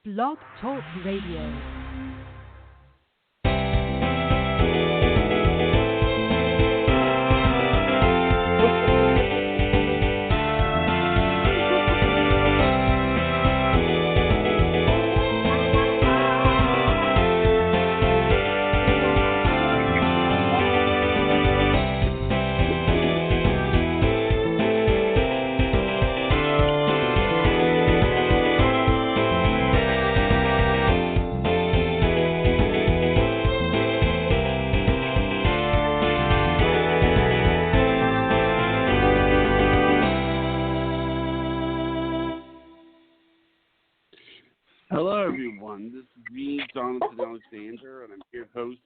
Blog Talk Radio. Hello, everyone. This is me, Jonathan Alexander, and I'm here to host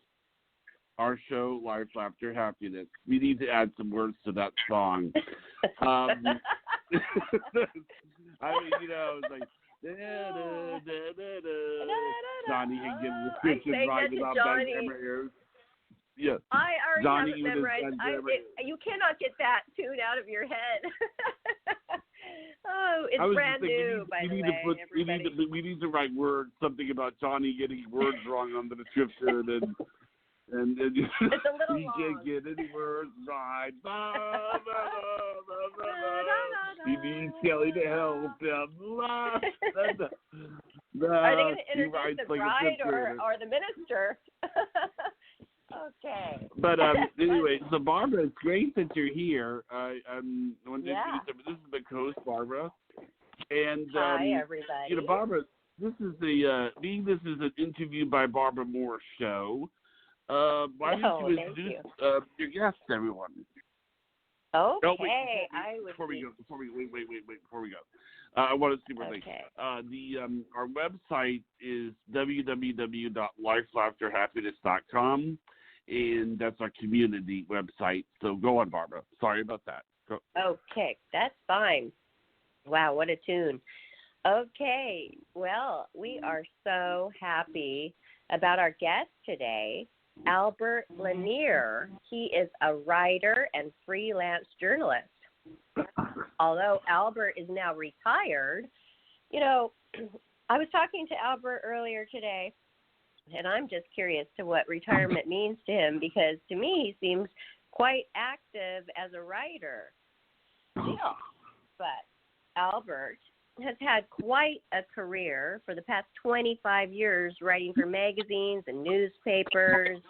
our show, Life After Happiness. We need to add some words to that song. I mean, it's like, Johnny can give the description right about that ears. Yeah. I already Johnny have it memorized. You cannot get that tune out of your head. Oh, it's brand new, by the way. We need to write words, something about Johnny getting words wrong on the description, and it's a little he long. can't get any words right. He needs Kelly to help him. Are they going to introduce the bride or the minister? Okay. But anyway, so Barbara, it's great that you're here. I want to introduce you. This is the host, Barbara, and hi everybody. Barbara, this is this is an interview by Barbara Moore show. Why don't you introduce your guests, everyone? Okay. Oh, wait, before we go, I want to see one thing. Our website is www.lifelaughterhappiness.com, and that's our community website. So go on, Barbara. Sorry about that. Go. Okay, that's fine. Wow, what a tune. Okay, well, we are so happy about our guest today, Albert Lanier. He is a writer and freelance journalist. Although Albert is now retired, I was talking to Albert earlier today, and I'm just curious to what retirement means to him, because to me he seems quite active as a writer. Yeah. But Albert has had quite a career for the past 25 years, writing for magazines and newspapers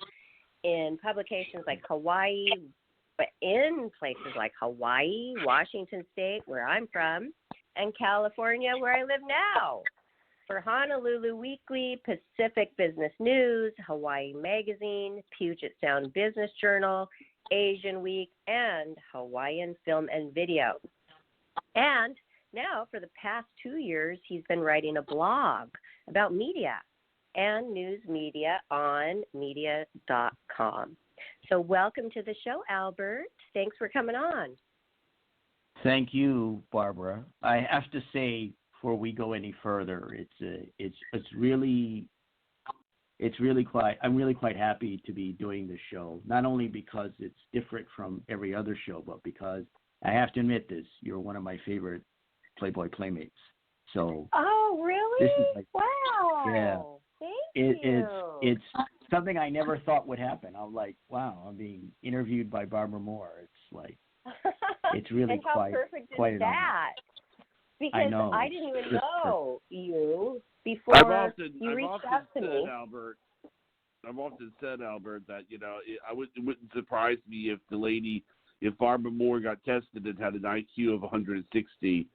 in publications like Hawaii, but in places like Hawaii, Washington State, where I'm from, and California, where I live now, for Honolulu Weekly, Pacific Business News, Hawaii Magazine, Puget Sound Business Journal, Asian Week, and Hawaiian Film and Video. And now, for the past 2 years, he's been writing a blog about media and news media on media.com. So welcome to the show, Albert. Thanks for coming on. Thank you, Barbara. I have to say, before we go any further, it's really I'm really quite happy to be doing this show. Not only because it's different from every other show, but because I have to admit this: you're one of my favorite Playboy playmates. So. Oh, really? This is wow. Yeah. Thank you. It's something I never thought would happen. I'm like, wow, I'm being interviewed by Barbara Moore. It's like, it's really and how quite perfect quite is that? Because I know. I didn't even know you before you reached out to me. I've often said, Albert, that it wouldn't surprise me if Barbara Moore got tested and had an IQ of 160.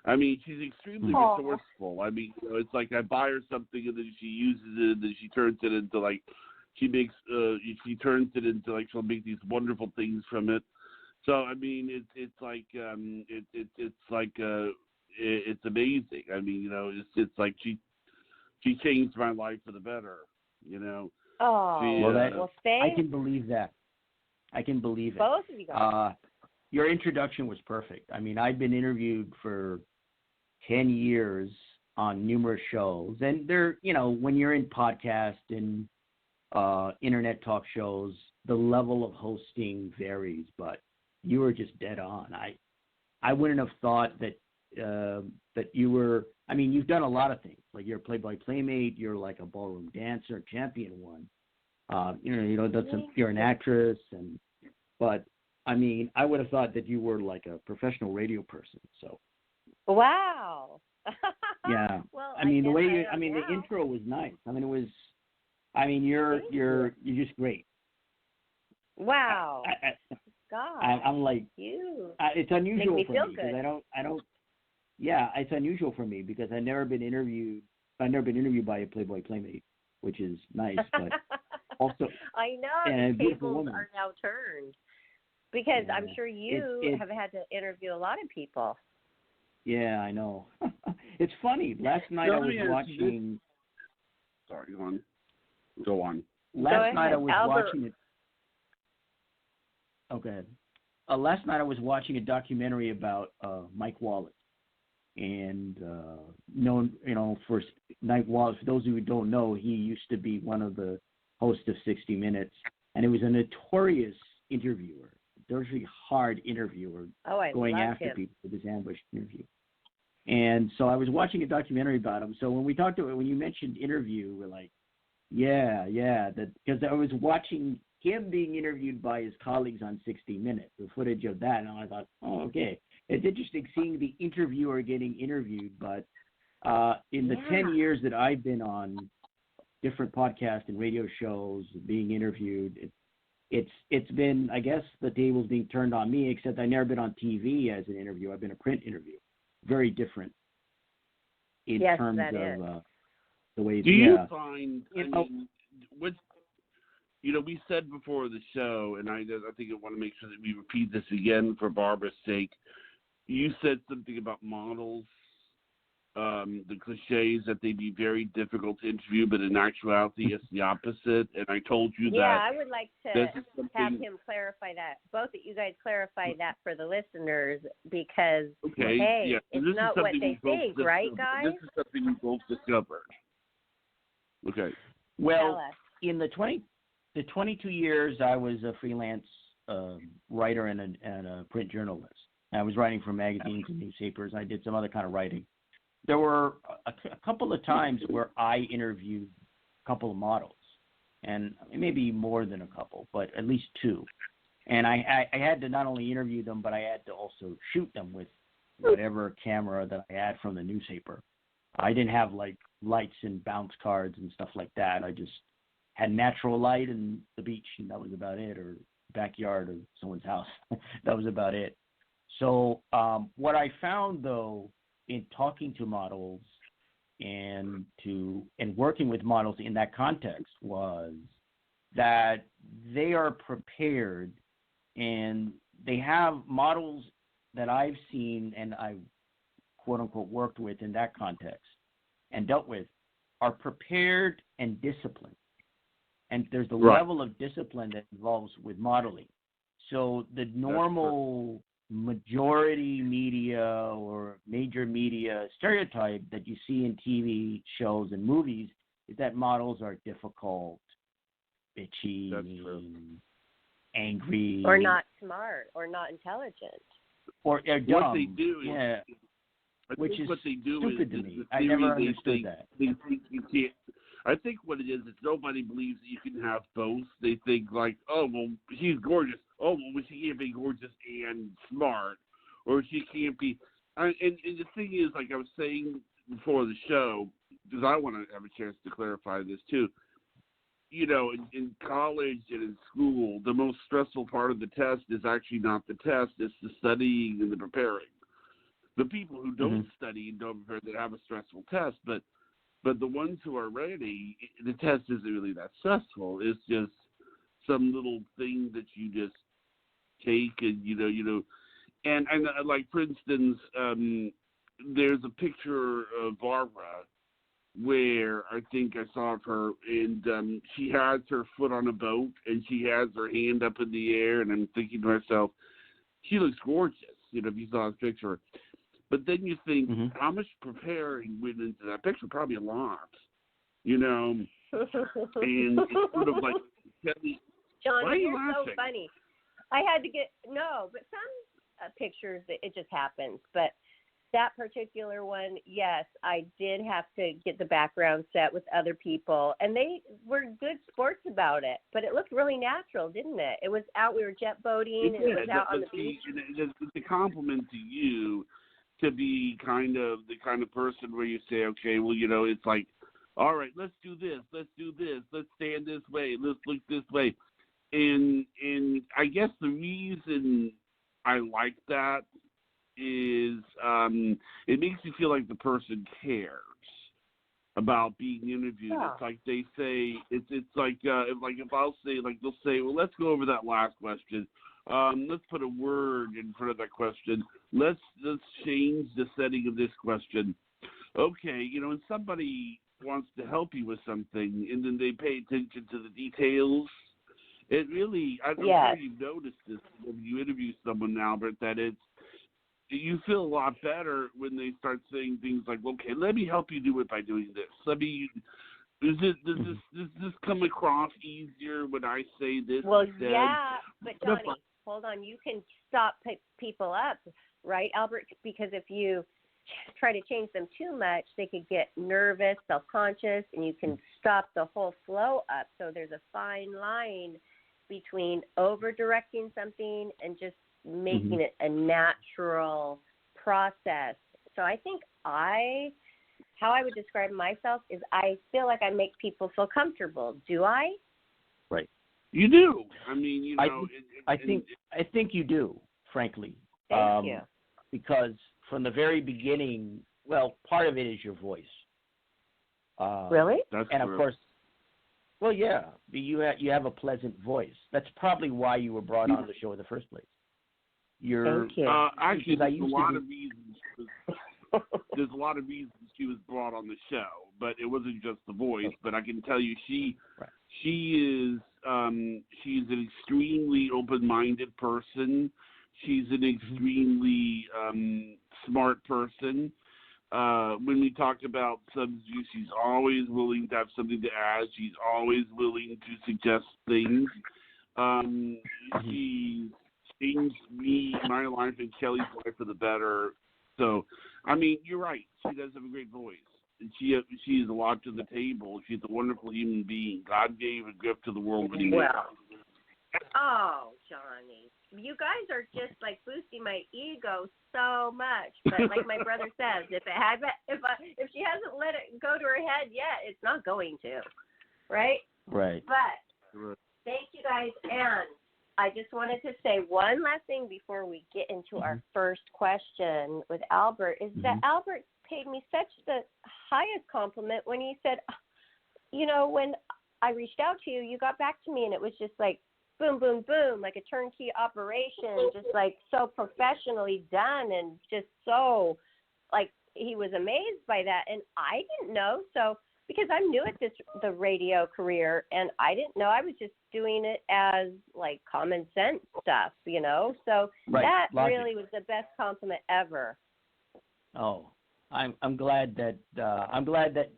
I mean, she's extremely resourceful. I mean, it's like I buy her something and then she uses it and then she turns it into she'll make these wonderful things from it. So I mean, it's amazing. I mean, it's like she changed my life for the better. Oh, well, thanks. I can believe that. I can believe it. Both of you guys. Your introduction was perfect. I mean, I've been interviewed for 10 years on numerous shows, and when you're in podcast and internet talk shows, the level of hosting varies, but you were just dead on. I wouldn't have thought that that you were. I mean, you've done a lot of things. Like you're a Playboy Playmate. You're like a ballroom dancer, champion one. Done some. You're an actress, but I mean, I would have thought that you were like a professional radio person. So. Wow. Yeah. Well, I mean, the way you. I mean, now. the intro was nice. I mean, it was. I mean, you're just great. Wow. God. I'm like. You. It's unusual Make me for me because I don't. Yeah, it's unusual for me because I've never been interviewed by a Playboy Playmate, which is nice, but also I know and the tables are now turned because I'm sure you have had to interview a lot of people. Yeah, I know. It's funny. Last night I was watching. Sorry, go on. Last night I was Albert. watching it. Okay. Last night I was watching a documentary about Mike Wallace. And known, for Mike Wallace, for those who don't know, he used to be one of the hosts of 60 Minutes, and he was a notorious interviewer, very hard interviewer, going after people with his ambush interview. And so I was watching a documentary about him. So when you mentioned interview, we're like, because I was watching him being interviewed by his colleagues on 60 Minutes, the footage of that, and I thought, oh, okay. It's interesting seeing the interviewer getting interviewed, but in the 10 years that I've been on different podcasts and radio shows being interviewed, it's been, I guess, the table's being turned on me, except I've never been on TV as an interview. I've been a print interview. Very different in terms of the way. Do you find? We said before the show, and I think I want to make sure that we repeat this again for Barbara's sake. You said something about models, the cliches that they'd be very difficult to interview, but in actuality, it's the opposite. And I told you that. Yeah, I would like to have him clarify that. Both of you guys clarify that for the listeners because, it's not what they think, right, guys? This is something we both discovered. Okay. Well, in the 22 years I was a freelance writer and a print journalist. I was writing for magazines and newspapers. I did some other kind of writing. There were a couple of times where I interviewed a couple of models, and maybe more than a couple, but at least two. And I had to not only interview them, but I had to also shoot them with whatever camera that I had from the newspaper. I didn't have like lights and bounce cards and stuff like that. I just had natural light and the beach, and that was about it, or backyard of someone's house. That was about it. So what I found, though, in talking to models and working with models in that context was that they are prepared, and they have models that I've seen and I've quote unquote worked with in that context and dealt with are prepared and disciplined. And there's the level of discipline that involves with modeling. So the normal majority media or major media stereotype that you see in TV shows and movies is that models are difficult, bitchy, angry, or not smart, or not intelligent, or dumb. What they do is, which is what they do stupid is, to me. I never understood that. They think you can't. I think what it is nobody believes that you can have both. They think like, oh, well, she's gorgeous. Oh, well, she can't be gorgeous and smart, or she can't be. And the thing is, like I was saying before the show, because I want to have a chance to clarify this too. In college and in school, the most stressful part of the test is actually not the test; it's the studying and the preparing. The people who don't study and don't prepare, they have a stressful test, but the ones who are ready, the test isn't really that stressful. It's just some little thing that you just take and, and like, for instance, there's a picture of Barbara where I think I saw of her, and she has her foot on a boat, and she has her hand up in the air, and I'm thinking to myself, she looks gorgeous, if you saw this picture. But then you think, how much preparing went into that picture? Probably a lot, and it's sort of like, John, why are you you're laughing? so funny. I had to but some pictures, it just happens. But that particular one, yes, I did have to get the background set with other people, and they were good sports about it. But it looked really natural, didn't it? It was out. We were jet boating. It was out on the beach. It's a compliment to you to be the kind of person where you say, okay, well, it's like, all right, let's do this, let's stand this way, let's look this way, and I guess the reason I like that is it makes you feel like the person cares about being interviewed. Yeah. It's like they say, it's like if I'll say, like they'll say, well, let's go over that last question. Let's put a word in front of that question. Let's change the setting of this question. Okay, and somebody wants to help you with something, and then they pay attention to the details. It really, I don't know if you've noticed this when you interview someone, Albert, that you feel a lot better when they start saying things like, okay, let me help you do it by doing this. Does this come across easier when I say this? Well, instead? Yeah, but Johnny, hold on. You can stop people up, right, Albert? Because if you try to change them too much, they could get nervous, self-conscious, and you can stop the whole flow up. So there's a fine line between over-directing something and just making it a natural process. So I think how I would describe myself is I feel like I make people feel comfortable. Do I? Right. You do. I mean, I think you do, frankly. Thank you. Because from the very beginning, well, part of it is your voice. Really? That's and true. Of course, well, yeah, you have a pleasant voice. That's probably why you were brought on the show in the first place. Thank you. Actually, there's a lot of reasons she was brought on the show, but it wasn't just the voice. But I can tell you, she's an extremely open-minded person. She's an extremely smart person. When we talk about substitutes, she's always willing to have something to add. She's always willing to suggest things. She's changed my life and Kelly's life for the better. So, I mean, you're right. She does have a great voice. And she has a lot to the table. She's a wonderful human being. God gave a gift to the world when he made her. Oh, Johnny. You guys are just like boosting my ego so much. But like my brother says, if she hasn't let it go to her head yet, it's not going to. Right? Right. But thank you guys. And I just wanted to say one last thing before we get into our first question with Albert, is that Albert paid me such the highest compliment when he said, when I reached out to you, you got back to me and it was just like, boom, boom, boom, like a turnkey operation, just like so professionally done and just so, like, he was amazed by that. And I didn't know, so because I'm new at the radio career, and I didn't know. I was just doing it as like common sense stuff, So that really was the best compliment ever. Oh, I'm glad that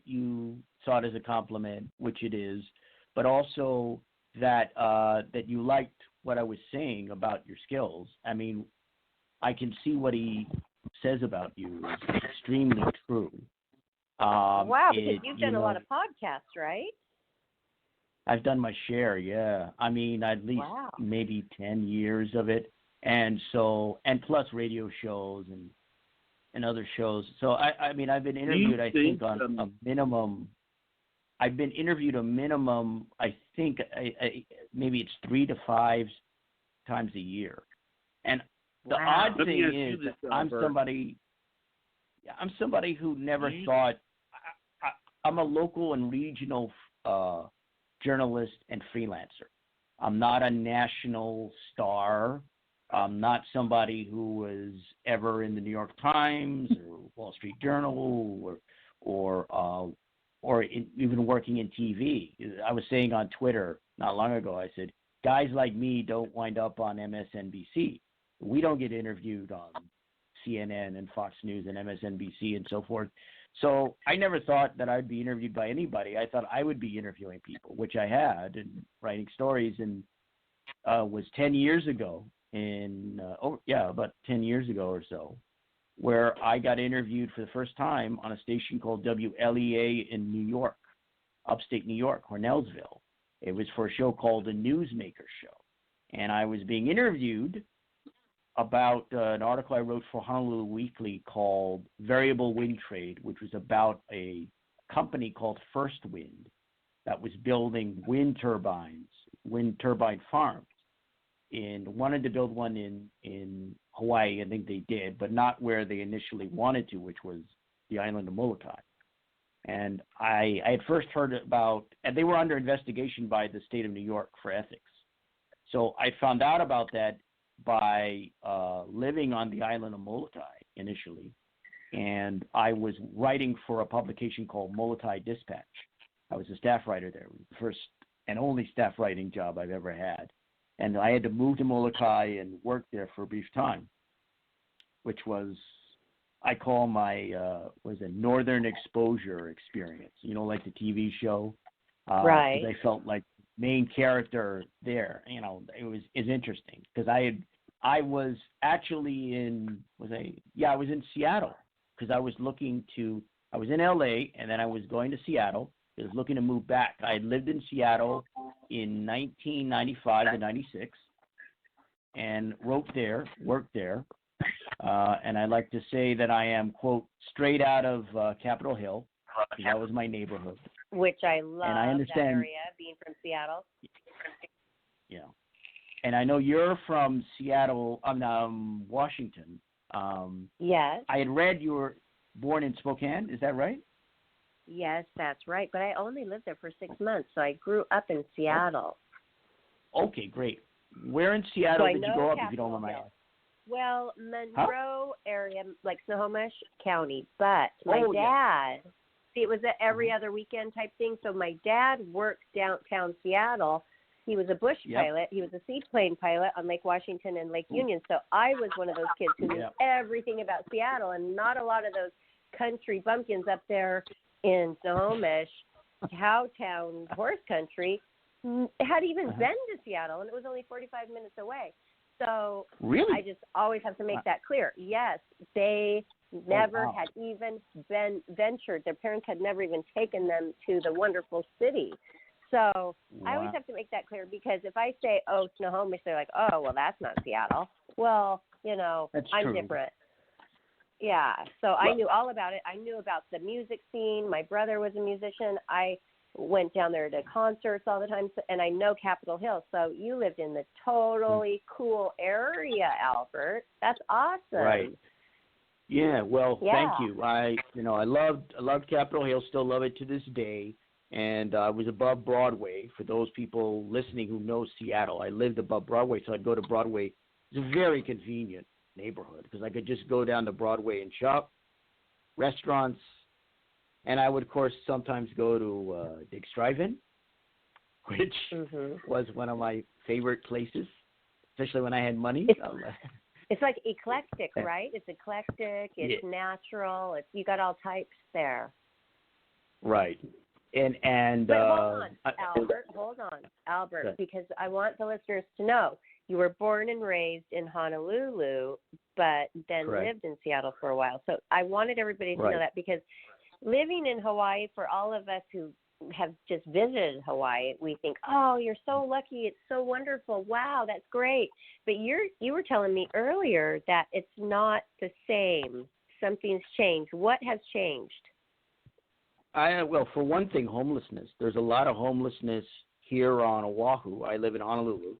you saw it as a compliment, which it is, but also that you liked what I was saying about your skills. I mean, I can see what he says about you is extremely true. Wow, because you've done a lot of podcasts, right? I've done my share, yeah. I mean, at least maybe 10 years of it. And plus radio shows and other shows. So, I mean, I've been interviewed, I think, on a minimum. I've been interviewed a minimum, I think, maybe it's 3 to 5 times a year. And the odd thing is that I'm somebody who never thought. I'm a local and regional journalist and freelancer. I'm not a national star. I'm not somebody who was ever in the New York Times or Wall Street Journal or even working in TV. I was saying on Twitter not long ago, I said, guys like me don't wind up on MSNBC. We don't get interviewed on CNN and Fox News and MSNBC and so forth. So I never thought that I'd be interviewed by anybody. I thought I would be interviewing people, which I had, and writing stories, and was 10 years ago. About 10 years ago or so. where I got interviewed for the first time on a station called WLEA in New York, upstate New York, Cornellsville. It was for a show called The Newsmaker Show. And I was being interviewed about an article I wrote for Honolulu Weekly called Variable Wind Trade, which was about a company called First Wind that was building wind turbine farms, and wanted to build one in Hawaii. I think they did, but not where they initially wanted to, which was the island of Molokai. And I had first heard about, and they were under investigation by the state of New York for ethics. So I found out about that by living on the island of Molokai initially, and I was writing for a publication called Molokai Dispatch. I was a staff writer there. It was the first and only staff writing job I've ever had. And I had to move to Molokai and work there for a brief time, which was, I call my, Northern Exposure experience, like the TV show. Right. 'Cause I felt like main character there, it was interesting because I was actually I was in Seattle because I was in LA and then I was going to Seattle. I was looking to move back. I had lived in Seattle in 1995 to 96 and worked there. And I like to say that I am, quote, straight out of Capitol Hill, because that was my neighborhood. Which I love, and I understand, that area, being from Seattle. Yeah. And I know you're from Seattle, Washington. Yes. I had read you were born in Spokane. Is that right? Yes, that's right. But I only lived there for 6 months, so I grew up in Seattle. Okay, great. Where in Seattle did you grow up, if you don't mind my asking? Well, Monroe area, like Snohomish County. But my dad, it was every other weekend type thing. So my dad worked downtown Seattle. He was a bush pilot. He was a seaplane pilot on Lake Washington and Lake Union. So I was one of those kids who knew everything about Seattle, and not a lot of those country bumpkins up there in Snohomish, Cowtown, horse country, had even been to Seattle, and it was only 45 minutes away. So really? I just always have to make that clear. Yes, they never had even ventured. Their parents had never even taken them to the wonderful city. So I always have to make that clear, because if I say, oh, Snohomish, they're like, oh, well, that's not Seattle. Well, I'm different. Yeah, so I knew all about it. I knew about the music scene. My brother was a musician. I went down there to concerts all the time, and I know Capitol Hill. So you lived in the totally cool area, Albert. That's awesome. Right. Yeah, well, thank you. I loved Capitol Hill, still love it to this day. And I was above Broadway. For those people listening who know Seattle, I lived above Broadway, so I'd go to Broadway. It's a very convenient neighborhood because I could just go down to Broadway and shop, restaurants, and I would, of course, sometimes go to Dick's Drive-In, which was one of my favorite places, especially when I had money. It's like eclectic, right? It's eclectic. It's natural. You got all types there. Right. And but hold on, Albert, because I want the listeners to know you were born and raised in Honolulu, but then lived in Seattle for a while. So I wanted everybody to know that, because living in Hawaii, for all of us who have just visited Hawaii, we think, oh, you're so lucky. It's so wonderful. Wow, that's great. But you were telling me earlier that it's not the same. Something's changed. What has changed? Well, for one thing, homelessness. There's a lot of homelessness here on Oahu. I live in Honolulu.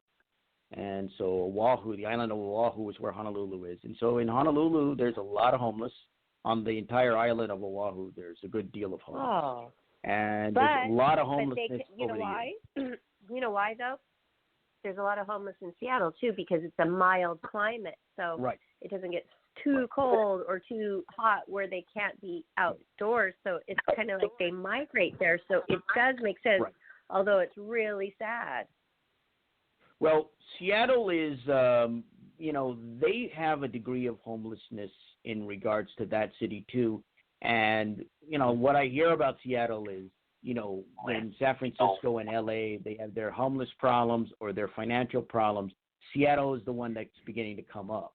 And so Oahu, the island of Oahu, is where Honolulu is. And so in Honolulu, there's a lot of homeless. On the entire island of Oahu, there's a good deal of homeless. Oh. And there's a lot of homelessness you know why? You know why, though? There's a lot of homeless in Seattle, too, because it's a mild climate. So it doesn't get too cold or too hot where they can't be outdoors. So it's kind of like they migrate there. So it does make sense, although it's really sad. Well, Seattle is, they have a degree of homelessness in regards to that city, too. And, what I hear about Seattle is, when San Francisco and LA, they have their homeless problems or their financial problems, Seattle is the one that's beginning to come up.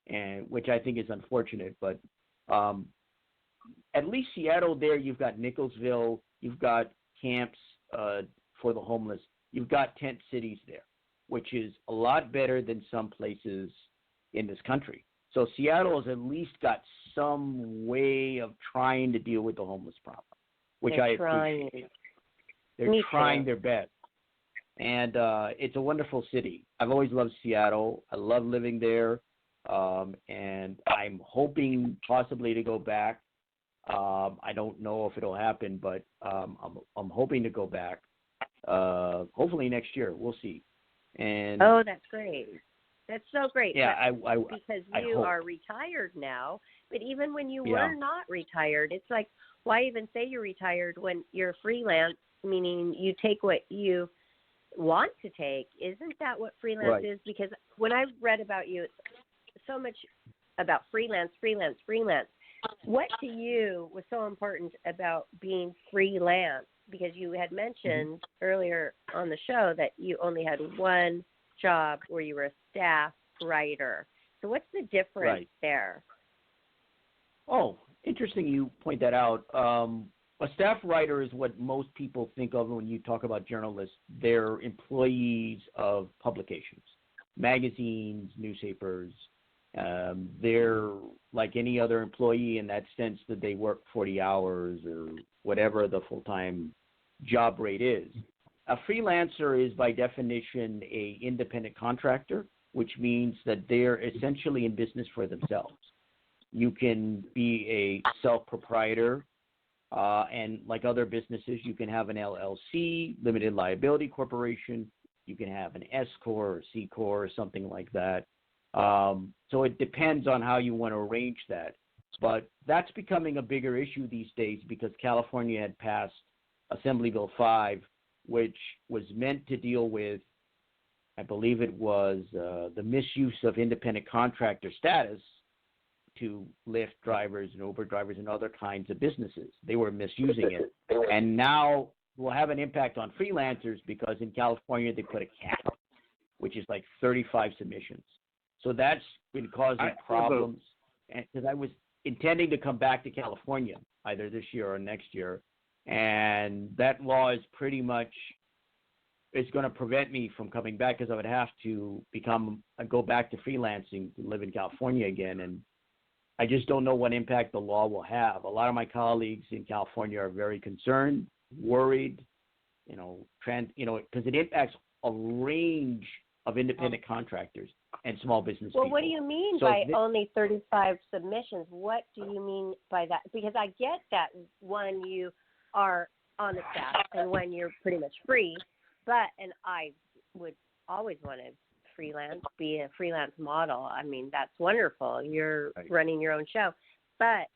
and which I think is unfortunate. But at least Seattle, there you've got Nicholsville, you've got camps for the homeless, you've got tent cities there, which is a lot better than some places in this country. So Seattle has at least got some way of trying to deal with the homeless problem, which I appreciate. They're trying their best. And it's a wonderful city. I've always loved Seattle. I love living there. And I'm hoping possibly to go back. I don't know if it'll happen, but I'm hoping to go back. Hopefully next year. We'll see. And that's great. That's so great. Yeah, because you are retired now. But even when you were not retired, it's like, why even say you're retired when you're freelance, meaning you take what you want to take? Isn't that what freelance is? Because when I read about you, it's so much about freelance. What to you was so important about being freelance? Because you had mentioned earlier on the show that you only had one job where you were a staff writer. So what's the difference there? Oh, interesting you point that out. A staff writer is what most people think of when you talk about journalists. They're employees of publications, magazines, newspapers. They're like any other employee in that sense that they work 40 hours or whatever the full-time job rate is. A freelancer is by definition a independent contractor, which means that they're essentially in business for themselves. You can be a self-proprietor, and like other businesses, you can have an LLC, limited liability corporation. You can have an S corp or C corp or something like that. So it depends on how you want to arrange that. But that's becoming a bigger issue these days because California had passed Assembly Bill 5, which was meant to deal with, I believe it was the misuse of independent contractor status to Lyft drivers and Uber drivers and other kinds of businesses. They were misusing it. And now will have an impact on freelancers because in California they put a cap, which is like 35 submissions. So that's been causing problems. Because I was intending to come back to California either this year or next year, and that law is pretty much it's going to prevent me from coming back because I would have to go back to freelancing to live in California again, and I just don't know what impact the law will have. A lot of my colleagues in California are very concerned, worried, because it impacts a range of independent contractors and small business people. Well, what do you mean by only 35 submissions? What do you mean by that? Because I get that when you are on the staff and when you're pretty much free, and I would always want to be a freelance model. I mean, that's wonderful. You're running your own show. But,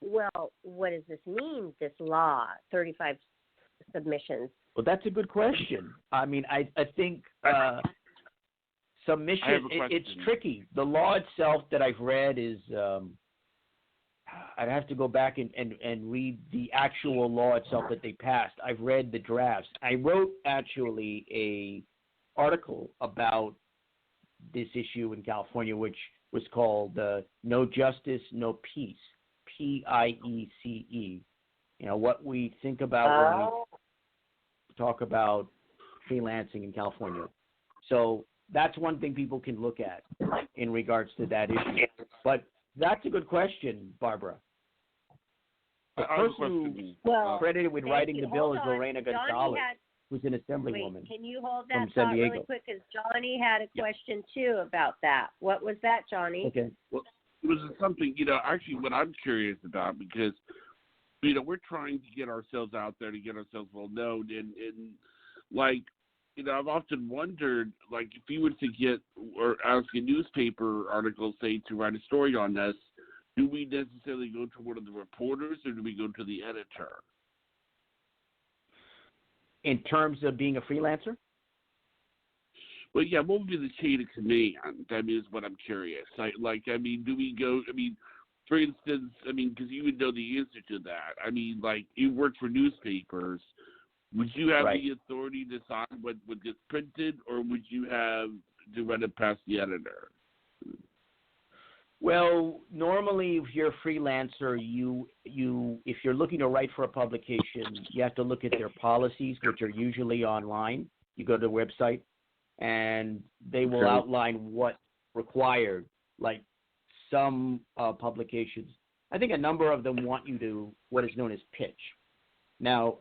well, what does this mean, this law, 35 submissions? Well, that's a good question. I mean, I think submission, it's tricky. The law itself that I've read is I'd have to go back and read the actual law itself that they passed. I've read the drafts. I wrote actually a article about this issue in California, which was called No Justice, No Peace, PIECE. What we think about when we talk about freelancing in California. So that's one thing people can look at in regards to that issue. But that's a good question, Barbara. The person credited with writing the bill is Lorena Gonzalez, who's an assemblywoman. Can you hold that thought really quick? Because Johnny had a question, too, about that. What was that, Johnny? Okay. Well, it was something, actually what I'm curious about because, we're trying to get ourselves out there to get ourselves well known. And like, I've often wondered, like, if you were to get or ask a newspaper article, say, to write a story on this, do we necessarily go to one of the reporters or do we go to the editor? In terms of being a freelancer? Well, yeah, what would be the chain of command? That is what I'm curious. Do we go, for instance, because you would know the answer to that. Like, you work for newspapers. Would you have the authority to decide what gets printed, or would you have to run it past the editor? Well, normally if you're a freelancer, if you're looking to write for a publication, you have to look at their policies, which are usually online. You go to the website, and they will outline what's required. Like some publications, I think a number of them want you to what is known as pitch. Now,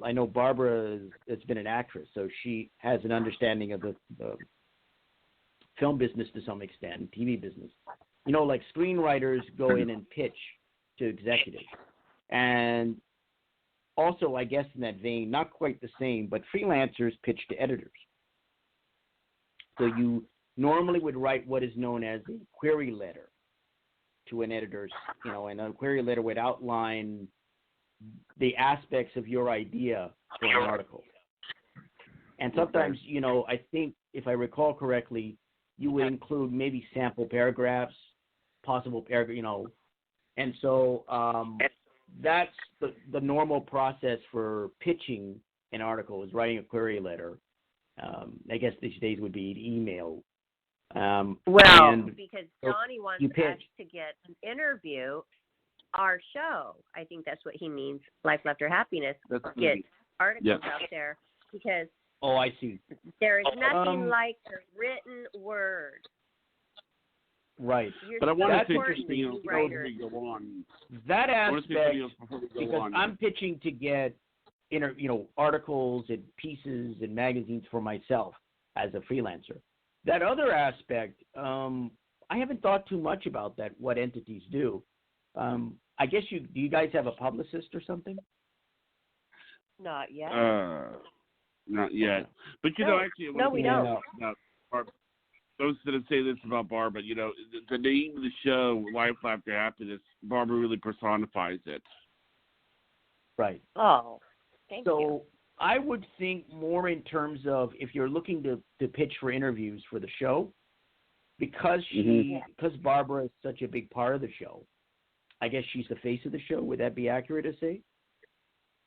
I know Barbara has been an actress, so she has an understanding of the film business to some extent, TV business. You know, like screenwriters go in and pitch to executives. And also, I guess in that vein, not quite the same, but freelancers pitch to editors. So you normally would write what is known as a query letter to an editor, and a query letter would outline the aspects of your idea for an article. And sometimes, I think, if I recall correctly, you would include maybe sample paragraphs, possible paragraph, and so that's the normal process for pitching an article is writing a query letter. I guess these days would be an email. Because Johnny wants us to get an interview, our show. I think that's what he means. Life After Happiness. Get articles out there because. Oh, I see. There is nothing like a written word. Right. But I want to say interesting. Before we go on. That aspect, because I'm pitching to get articles and pieces and magazines for myself as a freelancer. That other aspect, I haven't thought too much about that, what entities do. I guess do you guys have a publicist or something? Not yet. Not yet. But, actually, we don't. I was going to say this about Barbara. The name of the show, Life After Happiness, Barbara really personifies it. Right. Oh, thank you. So I would think more in terms of if you're looking to pitch for interviews for the show, because Barbara is such a big part of the show, I guess she's the face of the show. Would that be accurate to say?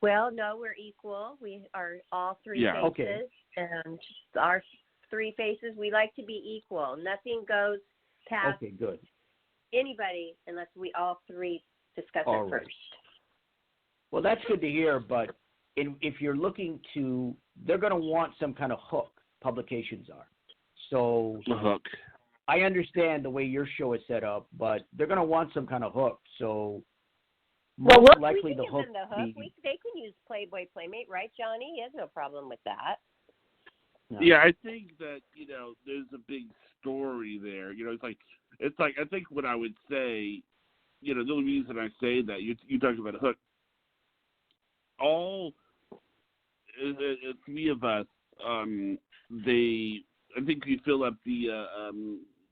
Well, no, we're equal. We are all three faces, and our three faces, we like to be equal. Nothing goes past anybody unless we all three discuss it first. Well, that's good to hear, but if you're looking to, they're going to want some kind of hook, publications are. So a hook. I understand the way your show is set up, but they're going to want some kind of hook. So most likely the hook. They can use Playboy Playmate, right, Johnny? He has no problem with that. No. Yeah, I think that there's a big story there. It's like I think what I would say, the only reason I say that you talked about a hook. All three of us, I think we fill up the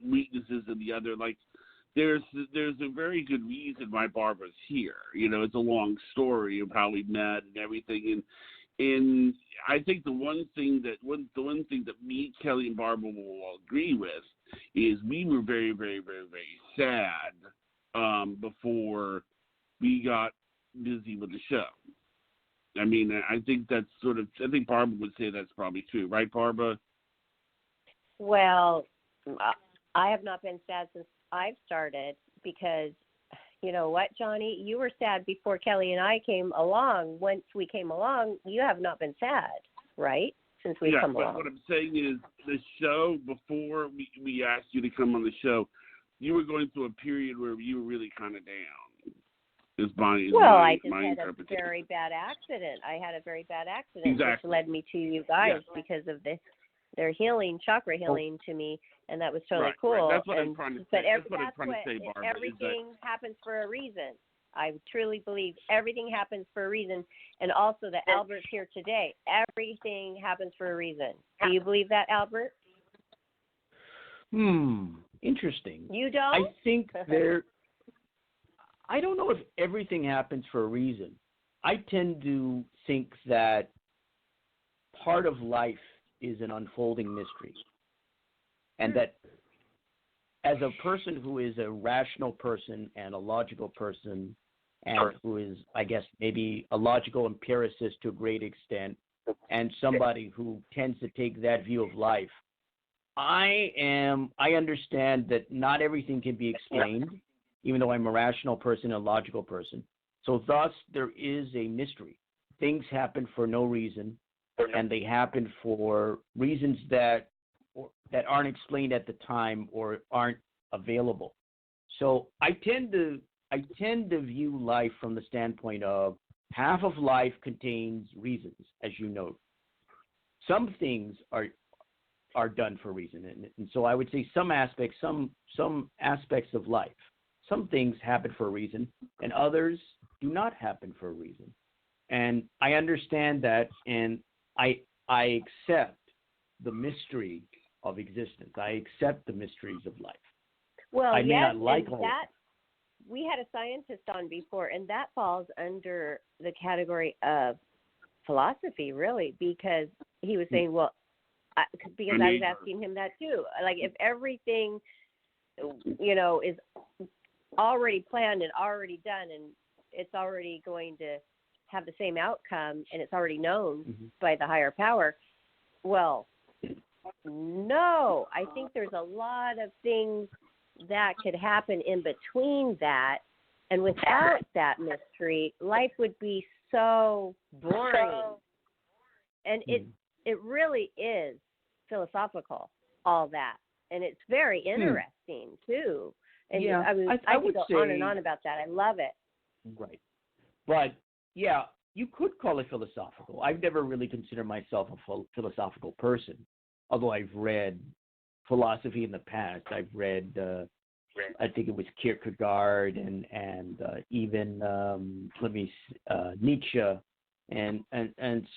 weaknesses of the other. Like there's a very good reason why Barbara's here. It's a long story of how we met and everything, and I think the one thing that me, Kelly, and Barbara will all agree with is we were very, very, very, very sad before we got busy with the show. I mean, I think that's I think Barbara would say that's probably true, right, Barbara? Well, I have not been sad since I've started because, you know what, Johnny? You were sad before Kelly and I came along. Once we came along, you have not been sad, right? Since we've come along. Yeah, but what I'm saying is the show, before we asked you to come on the show, you were going through a period where you were really kind of down. I just had a very bad accident. I had a very bad accident, which led me to you guys because of their healing, chakra healing to me, and that was totally cool. Right. That's what I'm trying to say. Barbara. Everything happens for a reason. I truly believe everything happens for a reason, and also that Albert's here today. Everything happens for a reason. Do you believe that, Albert? Interesting. You don't? I think I don't know if everything happens for a reason. I tend to think that part of life is an unfolding mystery. And that as a person who is a rational person and a logical person, and who is, I guess, maybe a logical empiricist to a great extent, and somebody who tends to take that view of life, I understand that not everything can be explained, even though I'm a rational person, a logical person. So thus, there is a mystery. Things happen for no reason, and they happen for reasons that aren't explained at the time or aren't available. So I tend to view life from the standpoint of half of life contains reasons, as you note. Some things are done for reason, and so I would say some aspects of life, some things happen for a reason, and others do not happen for a reason. And I understand that, and I accept the mystery of existence. I accept the mysteries of life. Well, I may yes, not like and all that we had a scientist on before, and that falls under the category of philosophy, really, because he was saying, well, because I was asking him that too. Like, if everything, is already planned and already done, and it's already going to have the same outcome, and it's already known by the higher power, well, no, I think there's a lot of things that could happen in between that, and without that mystery, life would be so boring. And it really is philosophical, all that, and it's very interesting too. And yeah, I mean, I could go on and on about that. I love it. Right, but yeah, you could call it philosophical. I've never really considered myself a philosophical person, although I've read philosophy in the past. I've read, I think it was Kierkegaard and even Nietzsche and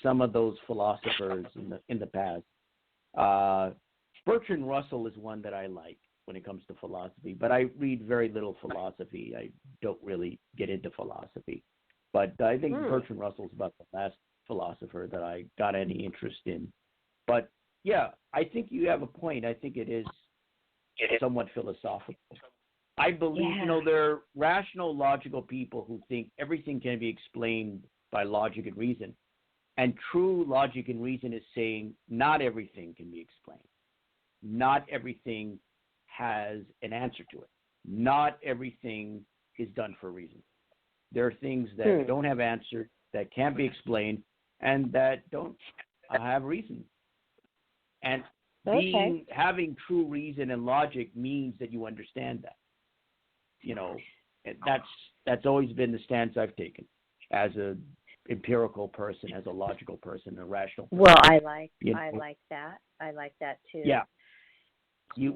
some of those philosophers in the past. Bertrand Russell is one that I like when it comes to philosophy, but I read very little philosophy. I don't really get into philosophy, but I think Bertrand Russell is about the last philosopher that I got any interest in. But yeah, I think you have a point. I think it is somewhat philosophical. I believe, there are rational, logical people who think everything can be explained by logic and reason. And true logic and reason is saying not everything can be explained. Not everything has an answer to it. Not everything is done for a reason. There are things that don't have answers, that can't be explained, and that don't have reason. And having true reason and logic means that you understand that. That's always been the stance I've taken as a empirical person, as a logical person, a rational person. Well, I like that. I like that too. Yeah.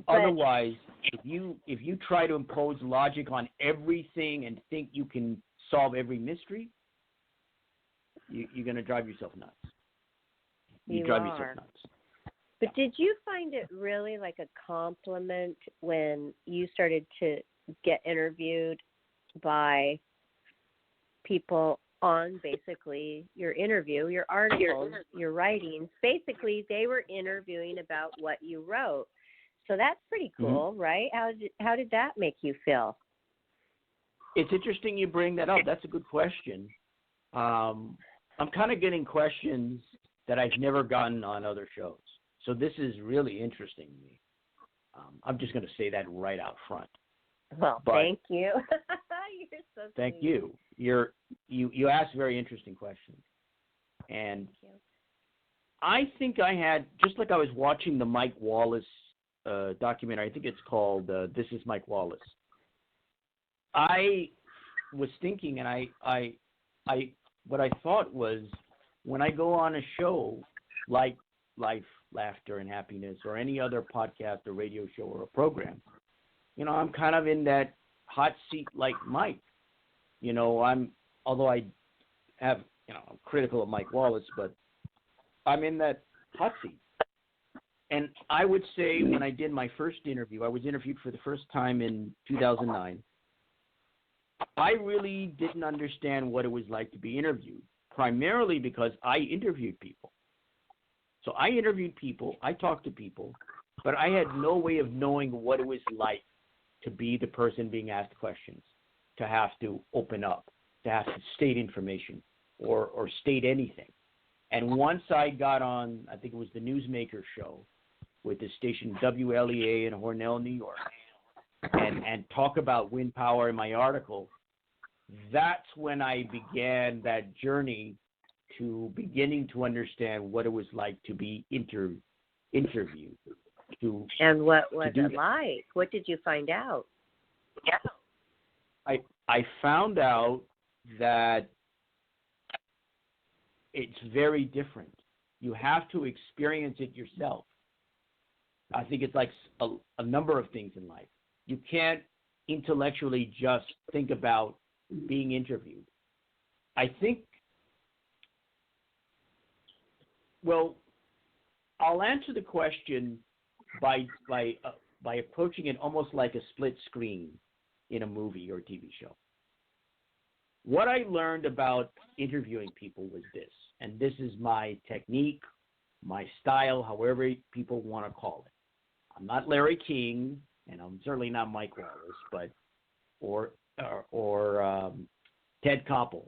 Otherwise, if you try to impose logic on everything and think you can solve every mystery, you're going to drive yourself nuts. You drive yourself nuts. But did you find it really like a compliment when you started to get interviewed by people on basically your interview, your articles, your writings? Basically, they were interviewing about what you wrote. So that's pretty cool, right? How did that make you feel? It's interesting you bring that up. That's a good question. I'm kind of getting questions that I've never gotten on other shows. So this is really interesting to me. I'm just going to say that right out front. Well, thank you. You're so sweet. Thank you. You asked very interesting questions. And I think I had, just like I was watching the Mike Wallace documentary, I think it's called This Is Mike Wallace. I was thinking, and I what I thought was, when I go on a show like Life, Laughter, and Happiness, or any other podcast or radio show or a program, I'm kind of in that hot seat like Mike. Although I have, I'm critical of Mike Wallace, but I'm in that hot seat. And I would say when I did my first interview, I was interviewed for the first time in 2009. I really didn't understand what it was like to be interviewed, primarily because I interviewed people. So I interviewed people, I talked to people, but I had no way of knowing what it was like to be the person being asked questions, to have to open up, to have to state information or state anything. And once I got on, I think it was the Newsmaker show, with the station WLEA in Hornell, New York, and talk about wind power in my article, that's when I began that journey to beginning to understand what it was like to be interviewed. And what was it that. like? What did you find out? I found out that it's very different. You have to experience it yourself. I think it's like a number of things in life. You can't intellectually just think about being interviewed. I think, well, I'll answer the question by approaching it almost like a split screen in a movie or TV show. What I learned about interviewing people was this, and this is my technique, my style, however people want to call it. I'm not Larry King, and I'm certainly not Mike Wallace, or Ted Koppel.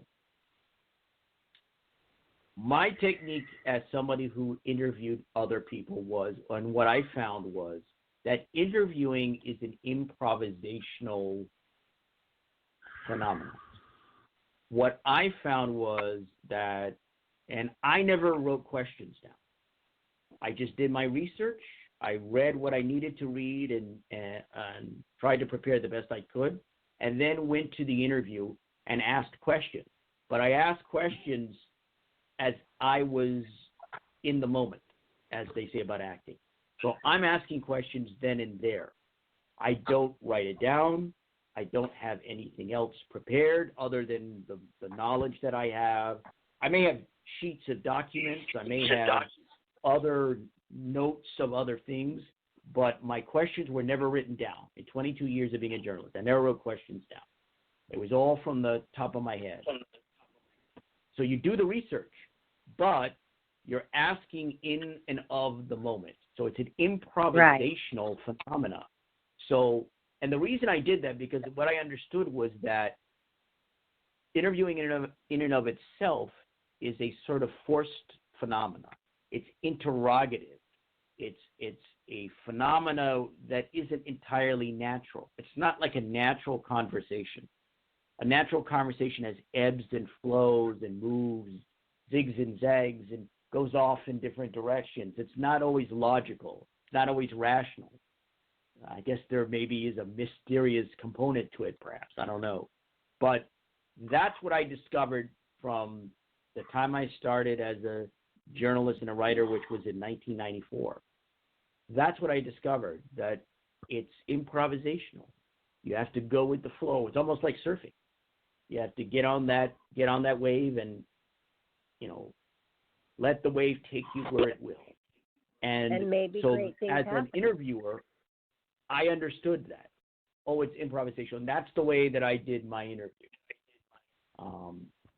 My technique as somebody who interviewed other people was, and what I found was, that interviewing is an improvisational phenomenon. What I found was that, and I never wrote questions down. I just did my research. I read what I needed to read and tried to prepare the best I could, and then went to the interview and asked questions. But I asked questions as I was in the moment, as they say about acting. So I'm asking questions then and there. I don't write it down. I don't have anything else prepared other than the knowledge that I have. I may have sheets of documents. I may have other notes of other things, but my questions were never written down. In 22 years of being a journalist, I never wrote questions down. It was all from the top of my head. So you do the research, but you're asking in and of the moment. So it's an improvisational phenomena. So, and the reason I did that, because what I understood was that interviewing in and of itself is a sort of forced phenomena. It's interrogative. It's a phenomena that isn't entirely natural. It's not like a natural conversation. A natural conversation has ebbs and flows and moves, zigs and zags, and goes off in different directions. It's not always logical. It's not always rational. I guess there maybe is a mysterious component to it, perhaps. I don't know. But that's what I discovered from the time I started as a journalist and a writer, which was in 1994. That's what I discovered, that it's improvisational. You have to go with the flow. It's almost like surfing. You have to get on that wave and, let the wave take you where it will. And maybe so great things as happen. an interviewer, I understood that. Oh, it's improvisational. And that's the way that I did my interview.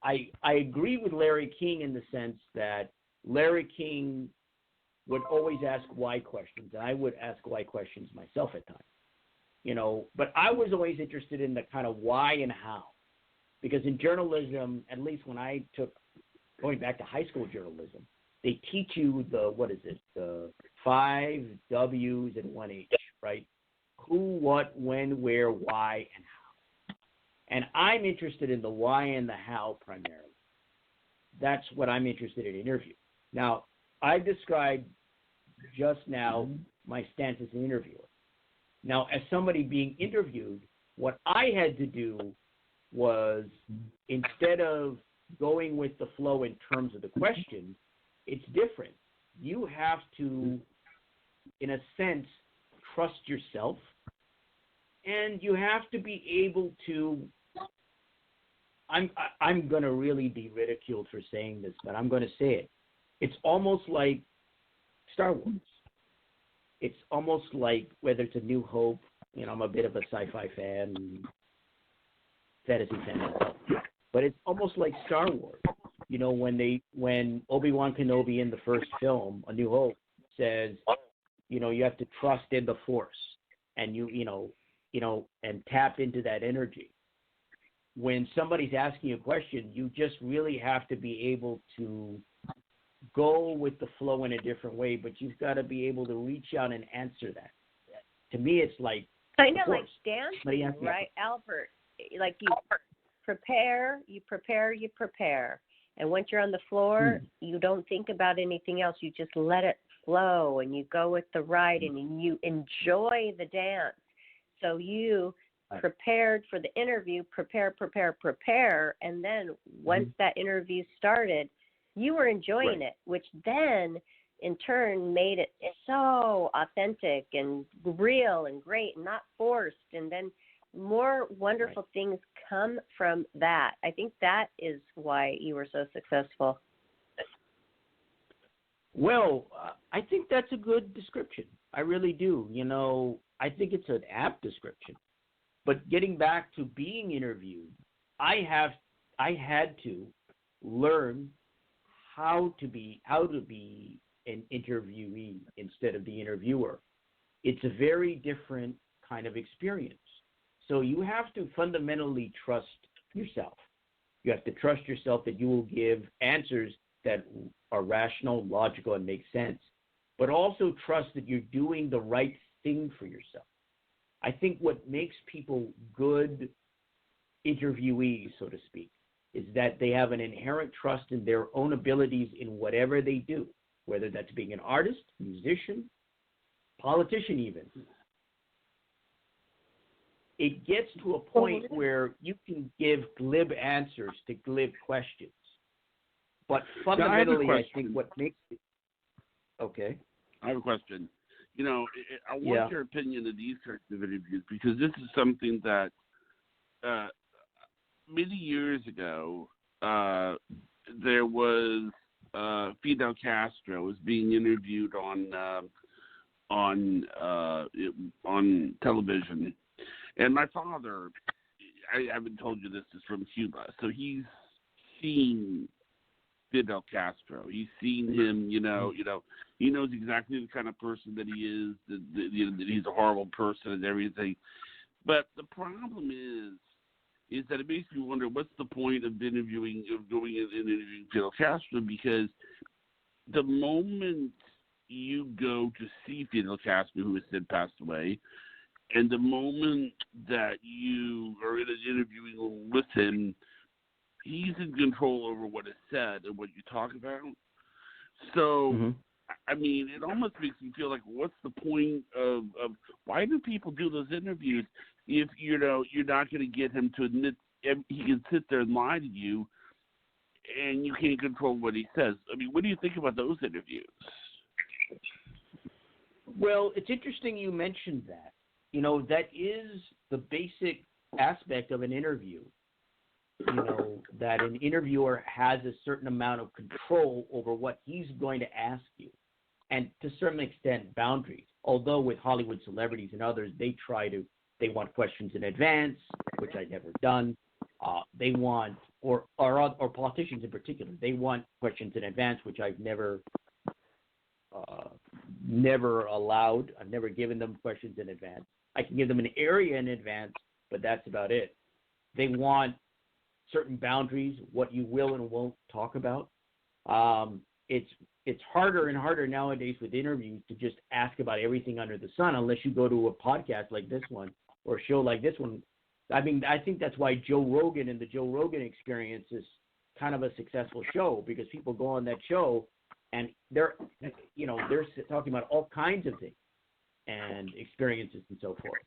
I agree with Larry King in the sense that Larry King would always ask why questions, and I would ask why questions myself at times. But I was always interested in the kind of why and how. Because in journalism, at least when I took, going back to high school journalism, they teach you the 5 W's and 1 H, right? Who, what, when, where, why, and how. And I'm interested in the why and the how primarily. That's what I'm interested in interview. Now, I described just now my stance as an interviewer. Now, as somebody being interviewed, what I had to do was, instead of going with the flow in terms of the question, it's different. You have to, in a sense, trust yourself, and you have to be able to, I'm going to really be ridiculed for saying this, but I'm going to say it. It's almost like Star Wars. It's almost like, whether it's A New Hope, I'm a bit of a sci-fi fan, fantasy fan myself, but it's almost like Star Wars. When Obi-Wan Kenobi in the first film, A New Hope, says, you have to trust in the Force, and and tap into that energy. When somebody's asking you a question, you just really have to be able to go with the flow in a different way, but you've got to be able to reach out and answer that. To me, it's like, I know, of course. like dancing, right, Albert? Like you prepare. And once you're on the floor, you don't think about anything else. You just let it flow, and you go with the ride, and you enjoy the dance. So you prepared for the interview, prepare, and then once that interview started, you were enjoying it, which then in turn made it so authentic and real and great and not forced. And then more wonderful things come from that. I think that is why you were so successful. Well, I think that's a good description. I really do. You know, I think it's an apt description. But getting back to being interviewed, I had to learn how to be an interviewee instead of the interviewer. It's a very different kind of experience. So you have to fundamentally trust yourself. You have to trust yourself that you will give answers that are rational, logical, and make sense, but also trust that you're doing the right thing for yourself. I think what makes people good interviewees, so to speak, is that they have an inherent trust in their own abilities in whatever they do, whether that's being an artist, musician, politician even. It gets to a point where you can give glib answers to glib questions. But fundamentally, I think what makes it... Okay. I have a question. You know, I want your opinion of these kinds of interviews, because this is something that many years ago there was Fidel Castro was being interviewed on television, and my father, I haven't told you this, is from Cuba, so he's seen Fidel Castro. He's seen him, you know, he knows exactly the kind of person that he is, that he's a horrible person and everything. But the problem is that it makes me wonder, what's the point of going and interviewing Fidel Castro? Because the moment you go to see Fidel Castro, who has since passed away, and the moment that you are in an interview with him, he's in control over what is said and what you talk about. So, I mean, it almost makes me feel like, what's the point of why do people do those interviews if, you know, you're not going to get him to admit he can sit there and lie to you and you can't control what he says? I mean, what do you think about those interviews? Well, it's interesting you mentioned that. You know, that is the basic aspect of an interview. You know, that an interviewer has a certain amount of control over what he's going to ask you, and to a certain extent boundaries. Although with Hollywood celebrities and others, they want questions in advance, which I've never done. They want, or politicians in particular, they want questions in advance, which I've never allowed. I've never given them questions in advance. I can give them an area in advance, but that's about it. They want certain boundaries, what you will and won't talk about. It's harder and harder nowadays with interviews to just ask about everything under the sun, unless you go to a podcast like this one or a show like this one. I mean, I think that's why Joe Rogan and the Joe Rogan Experience is kind of a successful show, because people go on that show and they're talking about all kinds of things and experiences and so forth.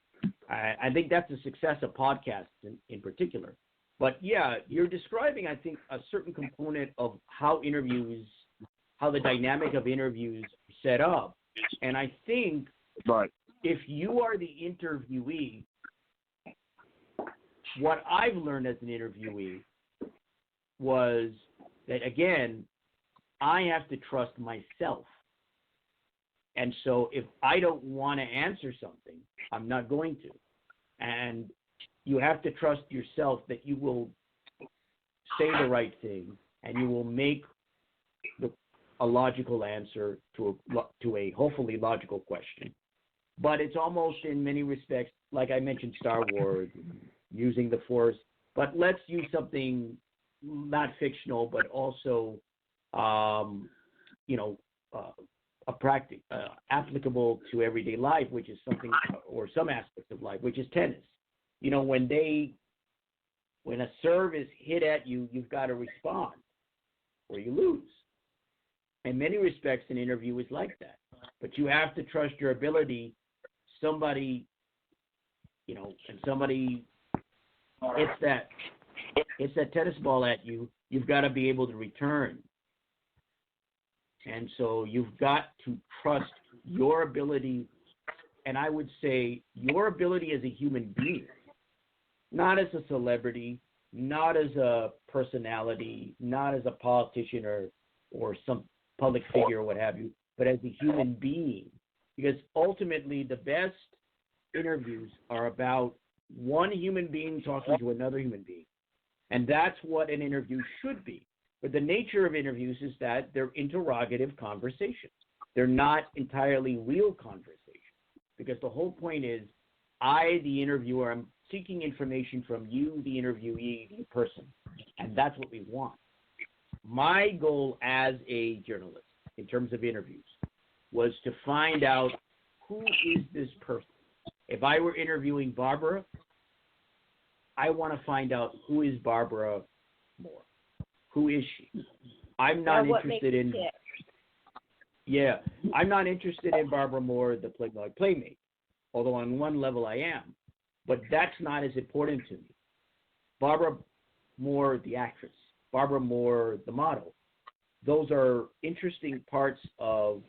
I think that's the success of podcasts in particular. But yeah, you're describing, I think, a certain component of how the dynamic of interviews are set up. And I think if you are the interviewee, what I've learned as an interviewee was that, again, I have to trust myself. And so if I don't want to answer something, I'm not going to. And you have to trust yourself that you will say the right thing and you will make a logical answer to a hopefully logical question. But it's almost, in many respects, like I mentioned, Star Wars, using the Force. But let's use something not fictional, but also applicable to everyday life, which is something, or some aspects of life, which is tennis. When a serve is hit at you, you've got to respond or you lose. In many respects, an interview is like that. But you have to trust your ability. Somebody hits that tennis ball at you, you've got to be able to return. And so you've got to trust your ability, and I would say your ability as a human being, not as a celebrity, not as a personality, not as a politician or some public figure or what have you, but as a human being. Because ultimately the best interviews are about one human being talking to another human being. And that's what an interview should be. But the nature of interviews is that they're interrogative conversations. They're not entirely real conversations. Because the whole point is, I, the interviewer, I'm seeking information from you, the interviewee, the person. And that's what we want. My goal as a journalist, in terms of interviews, was to find out, who is this person? If I were interviewing Barbara, I want to find out, who is Barbara Moore? Who is she? I'm not interested in. Yeah, I'm not interested in Barbara Moore, the Playboy Playmate, although on one level I am. But that's not as important to me. Barbara Moore, the actress. Barbara Moore, the model. Those are interesting parts of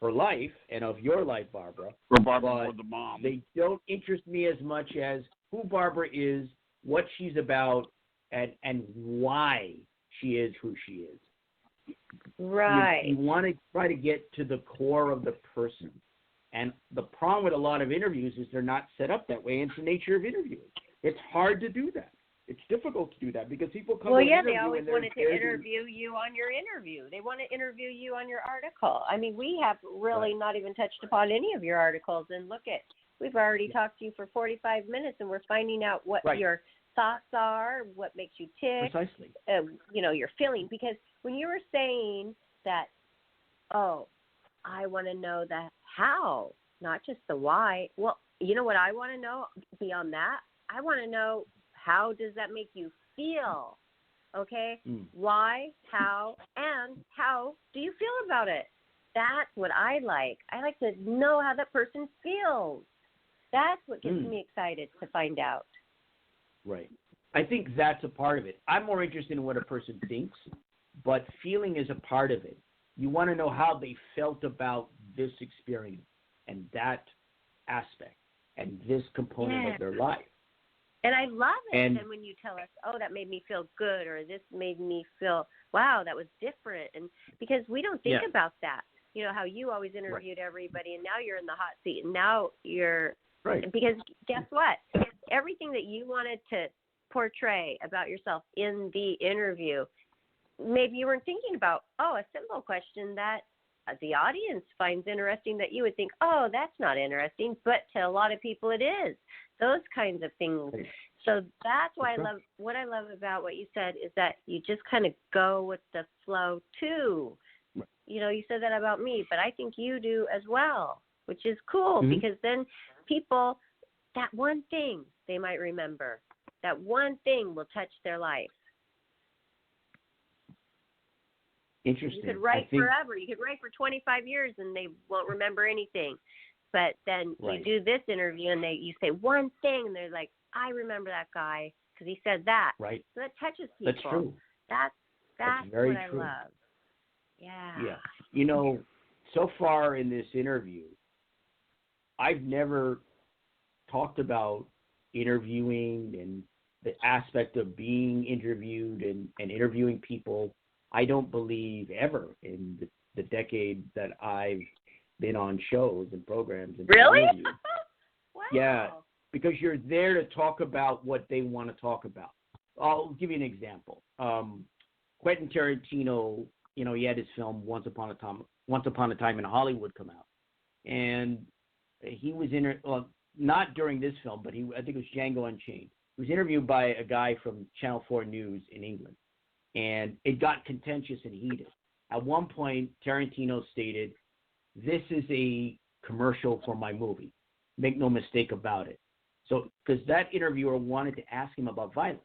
her life and of your life, Barbara. Or Barbara Moore, the mom. They don't interest me as much as who Barbara is, what she's about, and why she is who she is. Right. You want to try to get to the core of the person. And the problem with a lot of interviews is they're not set up that way. It's the nature of interviewing. It's hard to do that. It's difficult to do that because people come to an interview. They always wanted to interview you on your interview. They want to interview you on your article. I mean, we have really not even touched upon any of your articles. And we've already talked to you for 45 minutes, and we're finding out what your thoughts are, what makes you tick. Precisely. Your feeling. Because when you were saying that, I want to know the how, not just the why. Well, you know what I want to know beyond that? I want to know, how does that make you feel? Okay? Why, how, and how do you feel about it? That's what I like. I like to know how that person feels. That's what gets me excited to find out. Right. I think that's a part of it. I'm more interested in what a person thinks, but feeling is a part of it. You want to know how they felt about this experience and that aspect and this component of their life. And I love it. And when you tell us, that made me feel good, or this made me feel, wow, that was different. And because we don't think about that. You know, how you always interviewed everybody, and now you're in the hot seat, and now you're because guess what? Everything that you wanted to portray about yourself in the interview, maybe you weren't thinking about, a simple question that the audience finds interesting that you would think, that's not interesting, but to a lot of people it is. Those kinds of things. So that's why what I love about what you said is that you just kind of go with the flow too. You know, you said that about me, but I think you do as well, which is cool because then people, that one thing they might remember, that one thing will touch their life. Interesting. You could write forever. You could write for 25 years and they won't remember anything. But then you do this interview and you say one thing and they're like, I remember that guy because he said that. Right. So that touches people. That's true. That's very what true. I love. Yeah. Yeah. You know, so far in this interview, I've never talked about interviewing and the aspect of being interviewed and interviewing people. I don't believe ever in the decade that I've been on shows and programs. And really? Wow. Yeah, because you're there to talk about what they want to talk about. I'll give you an example. Quentin Tarantino, you know, he had his film Once Upon a Time in Hollywood come out, and he was not during this film, but I think it was Django Unchained. He was interviewed by a guy from Channel 4 News in England, and it got contentious and heated. At one point, Tarantino stated, "This is a commercial for my movie. Make no mistake about it." So, because that interviewer wanted to ask him about violence.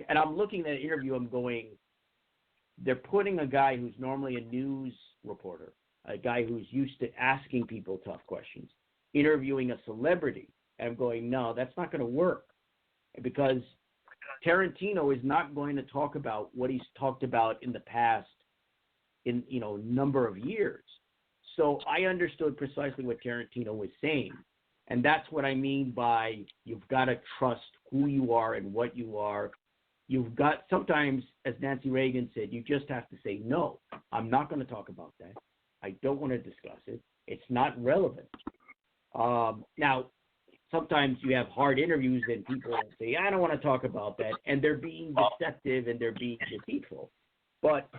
And I'm looking at the interview, I'm going, they're putting a guy who's normally a news reporter, a guy who's used to asking people tough questions, interviewing a celebrity. And I'm going, no, that's not going to work. Because Tarantino is not going to talk about what he's talked about in the past in, number of years. So I understood precisely what Tarantino was saying. And that's what I mean by you've got to trust who you are and what you are. You've got, sometimes, as Nancy Reagan said, you just have to say, no, I'm not going to talk about that. I don't want to discuss it. It's not relevant. Now, sometimes you have hard interviews and people say, I don't want to talk about that. And they're being deceptive and they're being deceitful. But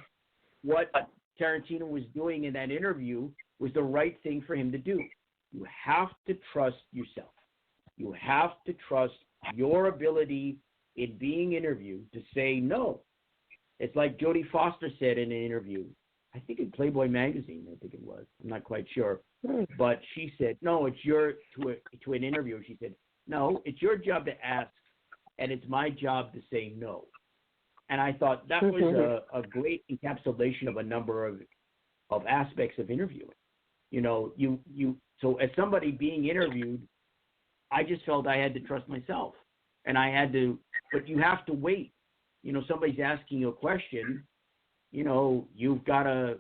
what Tarantino was doing in that interview was the right thing for him to do. You have to trust yourself. You have to trust your ability in being interviewed to say no. It's like Jodie Foster said in an interview, I think in Playboy magazine, I think it was. I'm not quite sure. But she said, no, it's to an interviewer, she said, no, it's your job to ask, and it's my job to say no. And I thought that was a great encapsulation of a number of aspects of interviewing. So as somebody being interviewed, I just felt I had to trust myself. And I had to, but you have to wait. Somebody's asking you a question, you've got to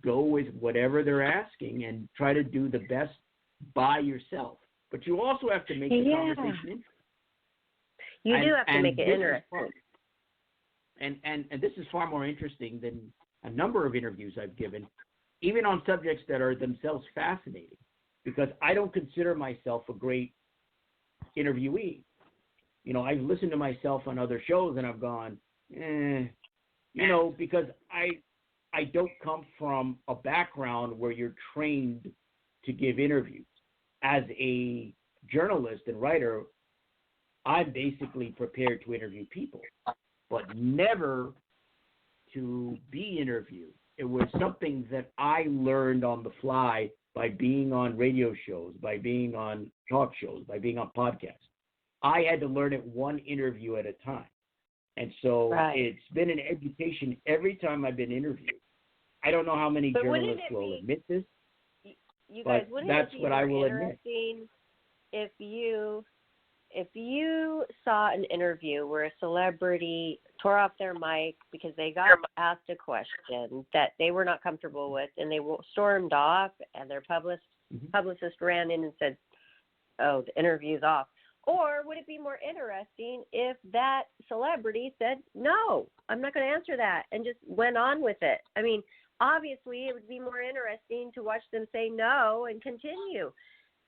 go with whatever they're asking and try to do the best by yourself. But you also have to make the conversation interesting. You do have to make it interesting. And this is far more interesting than a number of interviews I've given, even on subjects that are themselves fascinating, because I don't consider myself a great interviewee. I've listened to myself on other shows and I've gone, because I don't come from a background where you're trained to give interviews. As a journalist and writer, I'm basically prepared to interview people, but never to be interviewed. It was something that I learned on the fly by being on radio shows, by being on talk shows, by being on podcasts. I had to learn it one interview at a time. And so It's been an education every time I've been interviewed. I don't know how many journalists will admit this. You guys, but that's what I will admit. If you saw an interview where a celebrity tore off their mic because they got asked a question that they were not comfortable with, and they stormed off, and their publicist ran in and said, "Oh, the interview's off." Or would it be more interesting if that celebrity said, "No, I'm not going to answer that," and just went on with it? I mean, obviously, it would be more interesting to watch them say no and continue.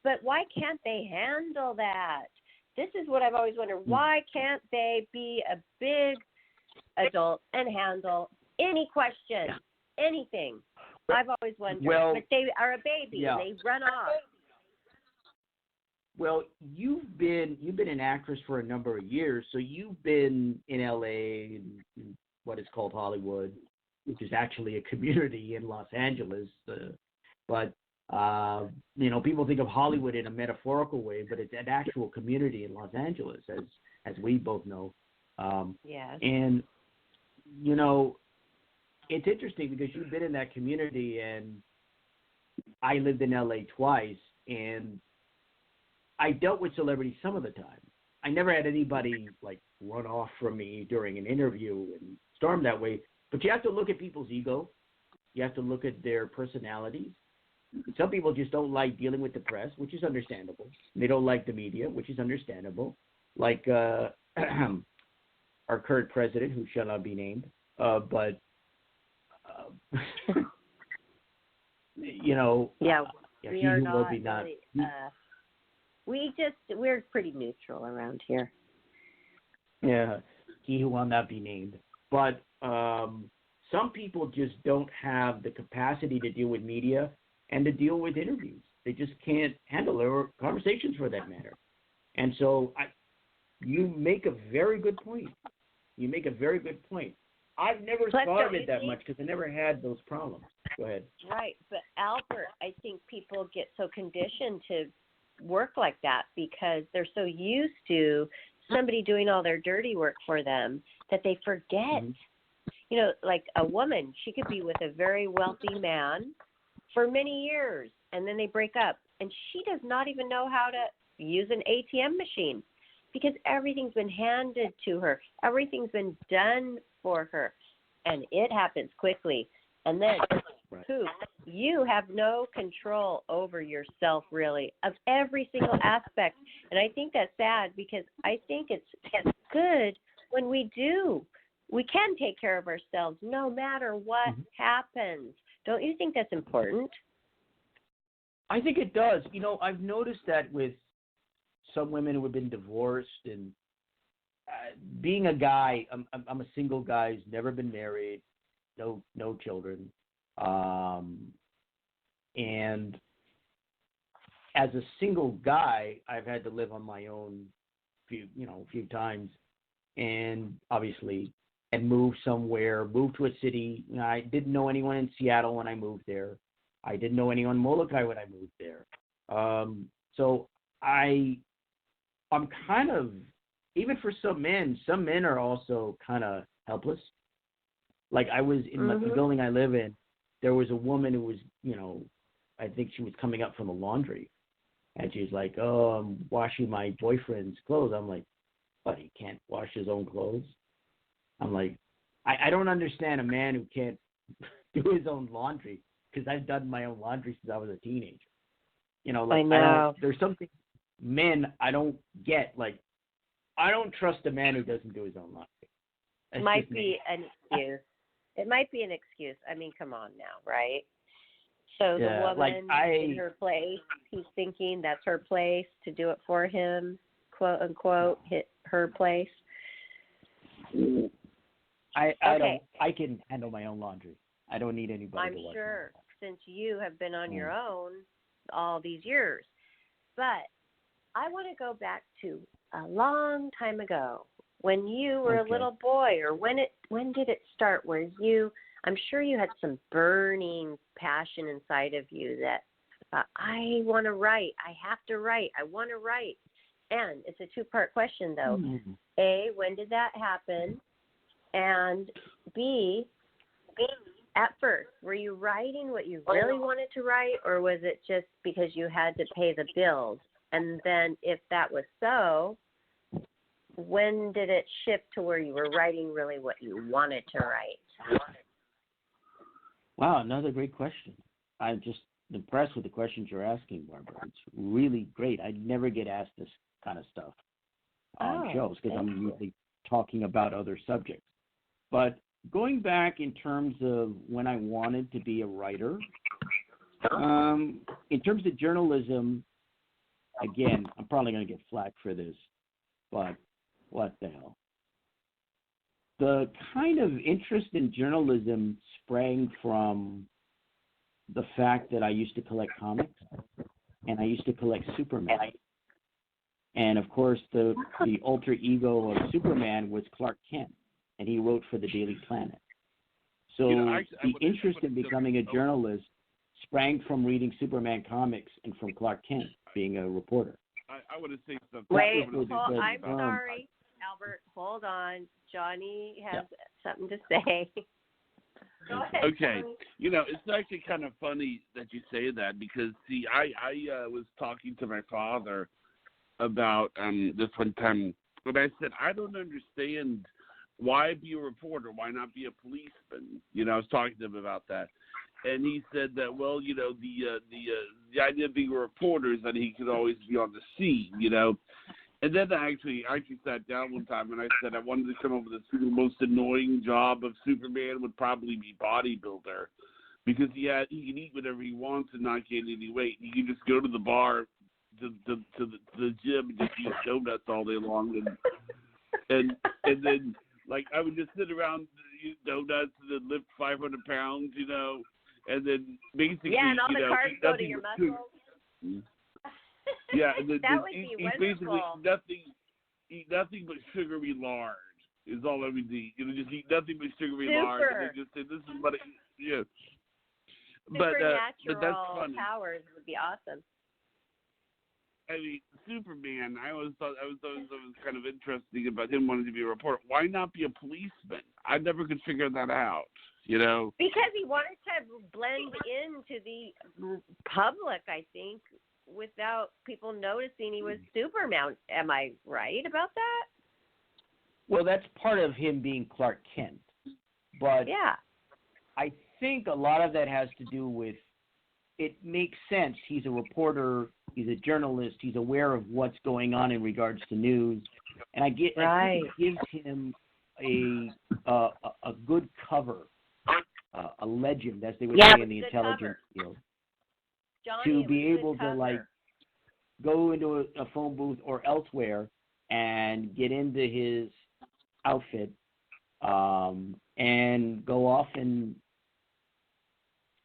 But why can't they handle that? This is what I've always wondered. Why can't they be a big adult and handle any question, anything? I've always wondered. But they are a baby. And they run off. Well, you've been an actress for a number of years, so you've been in L.A., in what is called Hollywood, which is actually a community in Los Angeles. But people think of Hollywood in a metaphorical way, but it's an actual community in Los Angeles, as we both know. Yes. And, it's interesting because you've been in that community, and I lived in L.A. twice, and I dealt with celebrities some of the time. I never had anybody run off from me during an interview and storm that way. But you have to look at people's ego. You have to look at their personalities. Some people just don't like dealing with the press, which is understandable. They don't like the media, which is understandable. Like our current president, who shall not be named, but we are not. Really, we're pretty neutral around here. Yeah, he who will not be named. But some people just don't have the capacity to deal with media and to deal with interviews. They just can't handle it, or conversations for that matter. And so you make a very good point. I've never Plus, thought don't of you it that think- much because I never had those problems. Go ahead. Right, but Albert, I think people get so conditioned to work like that because they're so used to somebody doing all their dirty work for them that they forget. You know, like a woman, she could be with a very wealthy man for many years, and then they break up, and she does not even know how to use an ATM machine because everything's been handed to her. Everything's been done for her, and it happens quickly. And then, poof, you have no control over yourself, really, of every single aspect. And I think that's sad because I think it's good when we do. We can take care of ourselves no matter what happens. Don't you think that's important? I think it does. You know, I've noticed that with some women who have been divorced and being a guy, I'm a single guy who's never been married, no children. And as a single guy, I've had to live on my own a few times, and obviously, and move somewhere, move to a city. You know, I didn't know anyone in Seattle when I moved there. I didn't know anyone in Molokai when I moved there. So I'm kind of, even for some men are also kind of helpless. Like I was in the building I live in, there was a woman who was, I think she was coming up from the laundry. And she's like, oh, I'm washing my boyfriend's clothes. I'm like, but he can't wash his own clothes? I'm like, I don't understand a man who can't do his own laundry because I've done my own laundry since I was a teenager. I know. There's something men I don't get. Like, I don't trust a man who doesn't do his own laundry. That's might be an excuse. It might be an excuse. I mean, come on now, right? So the woman in her place, he's thinking that's her place to do it for him, quote unquote, hit her place. I can handle my own laundry. I don't need anybody to wash. I'm sure, since you have been on your own all these years. But I want to go back to a long time ago when you were a little boy, or when did it start where I'm sure you had some burning passion inside of you that I want to write. I have to write. I want to write. And it's a two-part question, though. A, when did that happen? And B, at first, were you writing what you really wanted to write, or was it just because you had to pay the bills? And then if that was so, when did it shift to where you were writing really what you wanted to write? Wow, another great question. I'm just impressed with the questions you're asking, Barbara. It's really great. I never get asked this kind of stuff on shows because I'm usually talking about other subjects. But going back in terms of when I wanted to be a writer, in terms of journalism, again, I'm probably going to get flack for this, but what the hell? The kind of interest in journalism sprang from the fact that I used to collect comics, and I used to collect Superman. And, of course, the alter ego of Superman was Clark Kent, and he wrote for the Daily Planet. So the interest in becoming a journalist sprang from reading Superman comics and from Clark Kent being a reporter. I want to say something. Wait, I'm sorry, Albert. Hold on. Johnny has something to say. Go ahead. Okay. It's actually kind of funny that you say that because, see, I was talking to my father about this one time, and I said, I don't understand why be a reporter, why not be a policeman? I was talking to him about that. And he said that, well, the idea of being a reporter is that he could always be on the scene, And then I actually sat down one time and I said I wanted to come up with the most annoying job of Superman would probably be bodybuilder, because he can eat whatever he wants and not gain any weight. He can just go to the bar, to the gym, and just eat donuts all day long, and then like I would just sit around, eat donuts, and then lift 500 pounds, and then basically and all the carbs go to your muscles. Yeah, and then that would be eat basically eat nothing but sugary lard. is all I would eat. Just eat nothing but sugary lard, and then just say, "This is what yeah." But that's funny. Powers would be awesome. I mean, Superman. I always thought it was kind of interesting about him wanting to be a reporter. Why not be a policeman? I never could figure that out. Because he wanted to blend into the public, I think, without people noticing he was Superman. Am I right about that? Well, that's part of him being Clark Kent. But yeah. I think a lot of that has to do with, it makes sense. He's a reporter. He's a journalist. He's aware of what's going on in regards to news. And I think it gives him a good cover, a legend, as they would say in the intelligence field, to be able to go into a phone booth or elsewhere and get into his outfit and go off and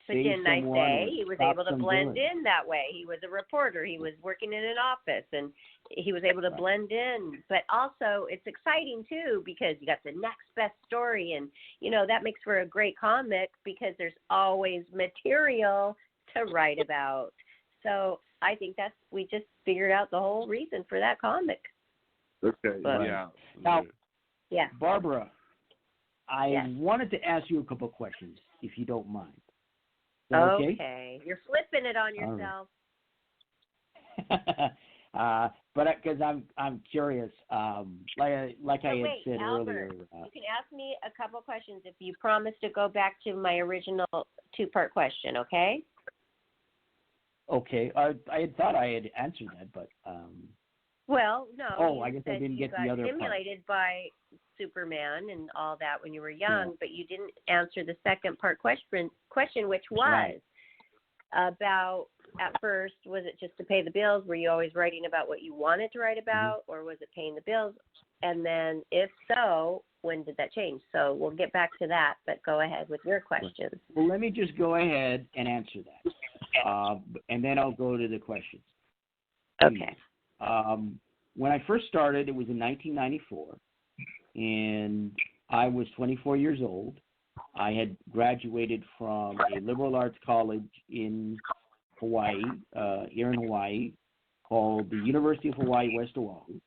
But didn't I say he was able to blend in that way? He was a reporter. He was working in an office, and he was able to blend in. But also, it's exciting, too, because you got the next best story. And, that makes for a great comic because there's always material to write about. So I think we just figured out the whole reason for that comic. Okay, Now, Barbara, I wanted to ask you a couple of questions, if you don't mind. Okay. You're flipping it on yourself. But because I'm curious, like I had said Albert, earlier. You can ask me a couple questions if you promise to go back to my original 2-part question, okay? Okay. I had thought I had answered that, but. Well, no. Oh, I guess I didn't get the other part. You got stimulated by Superman and all that when you were young, but you didn't answer the second part question, which was about, at first, was it just to pay the bills? Were you always writing about what you wanted to write about, or was it paying the bills? And then, if so, when did that change? So we'll get back to that, but go ahead with your questions. Well, let me just go ahead and answer that, and then I'll go to the questions. Okay. When I first started, it was in 1994, and I was 24 years old. I had graduated from a liberal arts college in Hawaii, here in Hawaii, called the University of Hawaii, West Oahu,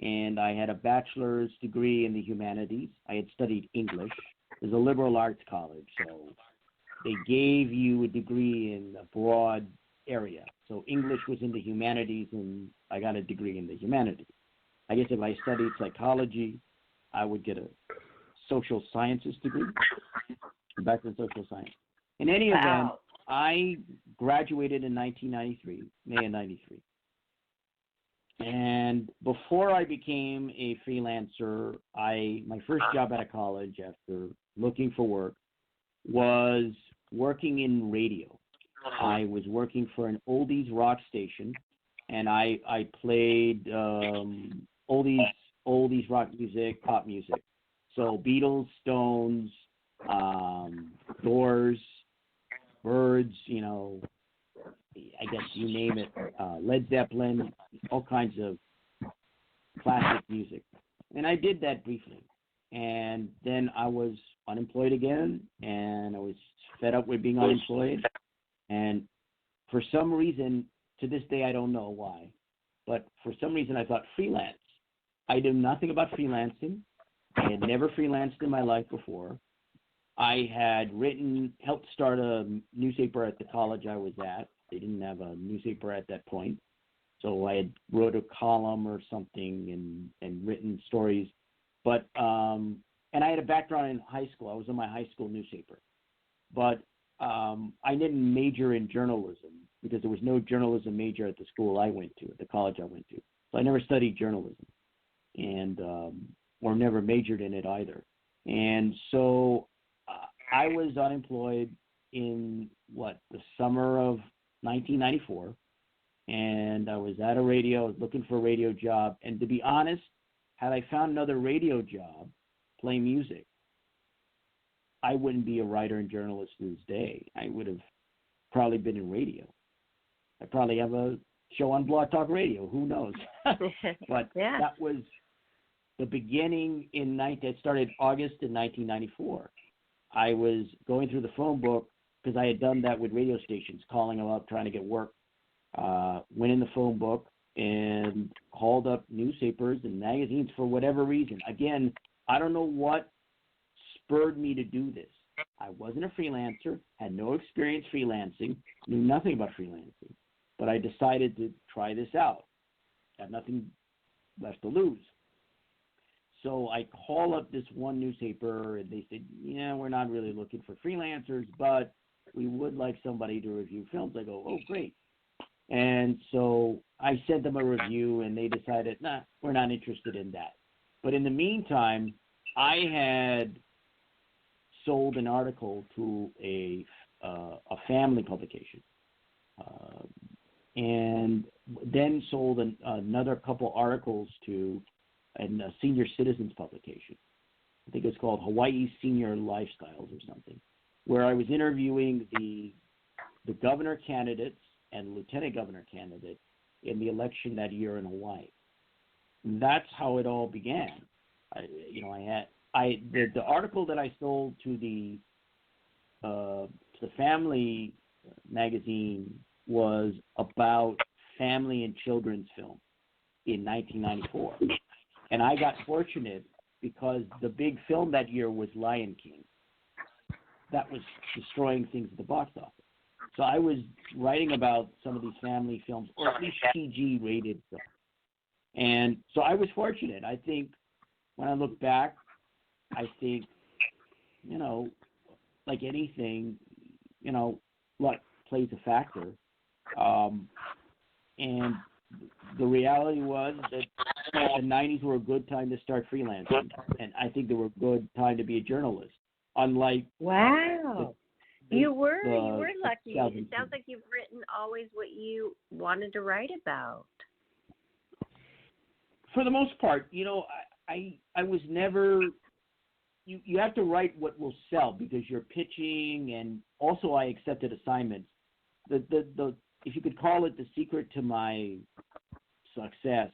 and I had a bachelor's degree in the humanities. I had studied English. It was a liberal arts college, so they gave you a degree in a broad area. So English was in the humanities, and I got a degree in the humanities. I guess if I studied psychology, I would get a social sciences degree, a bachelor in social science. In any event, I graduated in 1993, May of 93. And before I became a freelancer, my first job out of college after looking for work was working in radio. I was working for an oldies rock station, and I played oldies rock music, pop music. So Beatles, Stones, Doors, Birds, I guess you name it, Led Zeppelin, all kinds of classic music. And I did that briefly. And then I was unemployed again, and I was fed up with being unemployed. And for some reason, to this day, I don't know why, but for some reason I thought freelance. I knew nothing about freelancing. I had never freelanced in my life before. I had helped start a newspaper at the college I was at. They didn't have a newspaper at that point. So I had wrote a column or something and written stories. But and I had a background in high school. I was in my high school newspaper. But I didn't major in journalism because there was no journalism major at the school I went to, at the college I went to. So I never studied journalism, and or never majored in it either. And so I was unemployed in the summer of 1994, and I was at a radio. I was looking for a radio job, and to be honest, had I found another radio job playing music, I wouldn't be a writer and journalist to this day. I would have probably been in radio. I probably have a show on Blog Talk Radio. Who knows? But that was the beginning it started August in 1994. I was going through the phone book because I had done that with radio stations, calling them up, trying to get work. Went in the phone book and called up newspapers and magazines for whatever reason. Again, I don't know what spurred me to do this. I wasn't a freelancer, had no experience freelancing, knew nothing about freelancing, but I decided to try this out. Had nothing left to lose. So I call up this one newspaper, and they said, yeah, we're not really looking for freelancers, but we would like somebody to review films. I go, oh, great. And so I sent them a review, and they decided, nah, we're not interested in that. But in the meantime, I had sold an article to a family publication, and then sold another couple articles to a senior citizens publication. I think it's called Hawaii Senior Lifestyles or something, where I was interviewing the governor candidates and lieutenant governor candidate in the election that year in Hawaii. And that's how it all began. The article that I sold to the family magazine was about family and children's film in 1994. And I got fortunate because the big film that year was Lion King. That was destroying things at the box office. So I was writing about some of these family films, or at least PG-rated films. And so I was fortunate. I think when I look back, I think, like anything, luck plays a factor. And the reality was that the 90s were a good time to start freelancing, and I think they were a good time to be a journalist. Unlike you were lucky. It sounds like you've written always what you wanted to write about. For the most part, I was never. You have to write what will sell because you're pitching, and also I accepted assignments. The if you could call it the secret to my success,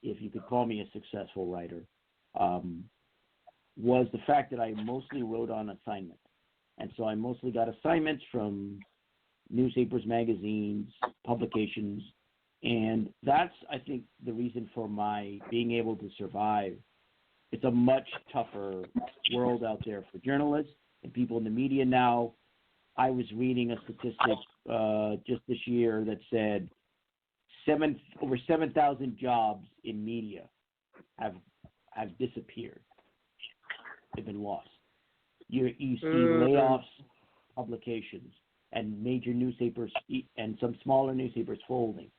if you could call me a successful writer, was the fact that I mostly wrote on assignment. And so I mostly got assignments from newspapers, magazines, publications, and that's, I think, the reason for my being able to survive. It's a much tougher world out there for journalists and people in the media now. I was reading a statistic just this year that said over 7,000 jobs in media have disappeared. They've been lost. You see layoffs, publications, and major newspapers and some smaller newspapers folding,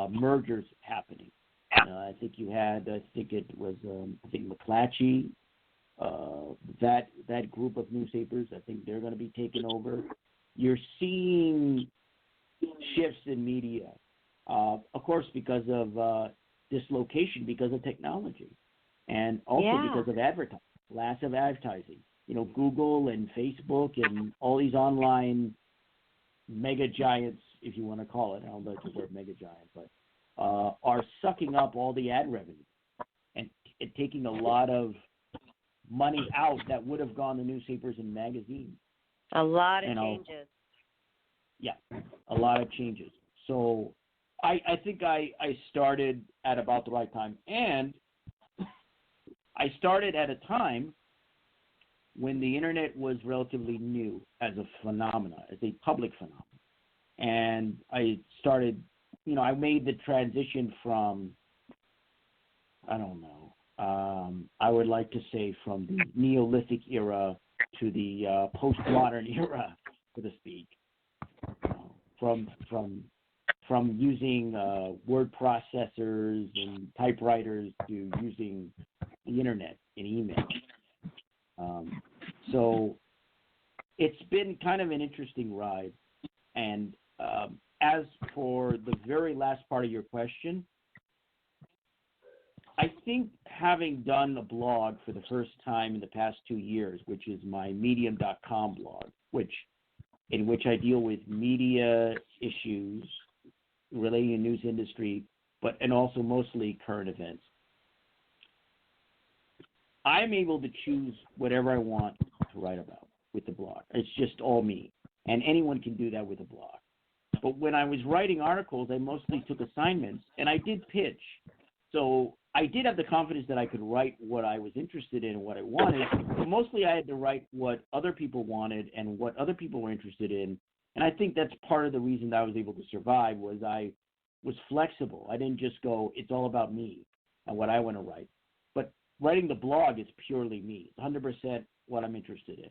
mergers happening. I think it was McClatchy, that group of newspapers. I think they're going to be taken over. You're seeing shifts in media, of course, because of dislocation, because of technology, and also because of advertising, lots of advertising. Google and Facebook and all these online mega giants, if you want to call it. I don't like the word mega giant, but are sucking up all the ad revenue and taking a lot of money out that would have gone to newspapers and magazines. A lot of changes. Yeah, a lot of changes. So I think I started at about the right time. And I started at a time when the internet was relatively new as a phenomenon, as a public phenomenon. And I started, I made the transition from, I don't know, I would like to say from the Neolithic era to the postmodern era, so to speak. From using word processors and typewriters to using the internet and email. So it's been kind of an interesting ride. And as for the very last part of your question, I think having done a blog for the first time in the past 2 years, which is my medium.com blog, in which I deal with media issues relating to the news industry, and also mostly current events. I'm able to choose whatever I want to write about with the blog. It's just all me. And anyone can do that with a blog. But when I was writing articles, I mostly took assignments, and I did pitch. So I did have the confidence that I could write what I was interested in and what I wanted, but mostly I had to write what other people wanted and what other people were interested in. And I think that's part of the reason that I was able to survive was I was flexible. I didn't just go, it's all about me and what I want to write. But writing the blog is purely me, 100% what I'm interested in.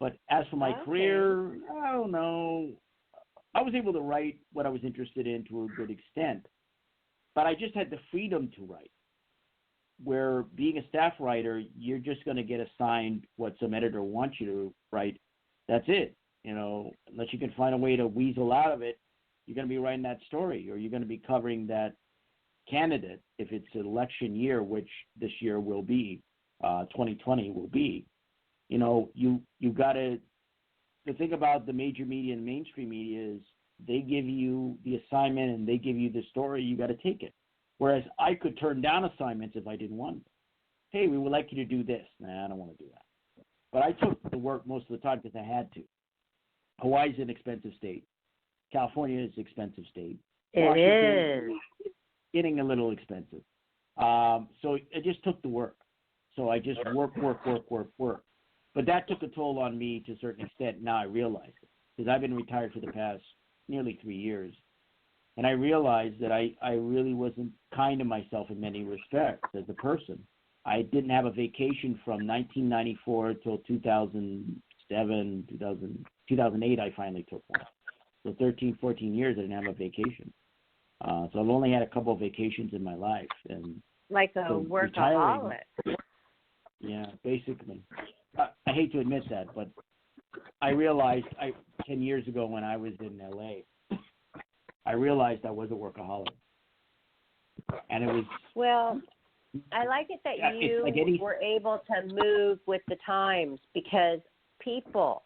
But as for my career, I don't know. I was able to write what I was interested in to a good extent, but I just had the freedom to write. Where being a staff writer, you're just going to get assigned what some editor wants you to write. That's it. You know, unless you can find a way to weasel out of it, you're going to be writing that story, or you're going to be covering that candidate if it's an election year, which this year will be, 2020 will be. You know, you got to. The thing about the major media and mainstream media is they give you the assignment and they give you the story. You got to take it. Whereas I could turn down assignments if I didn't want them. Hey, we would like you to do this. Nah, I don't want to do that. But I took the work most of the time because I had to. Hawaii's an expensive state. California is an expensive state. It is. Getting a little expensive. So I just took the work. So I just work. But that took a toll on me to a certain extent. Now I realize it because I've been retired for the past nearly 3 years. And I realized that I really wasn't kind to myself in many respects as a person. I didn't have a vacation from 1994 till 2007, 2008 I finally took one. So 13, 14 years I didn't have a vacation. So I've only had a couple of vacations in my life. And like a so workaholic. Yeah, basically. I hate to admit that, but I realized 10 years ago when I was in L.A., I realized I was a workaholic. And it was... Well, I like it that you were able to move with the times because people,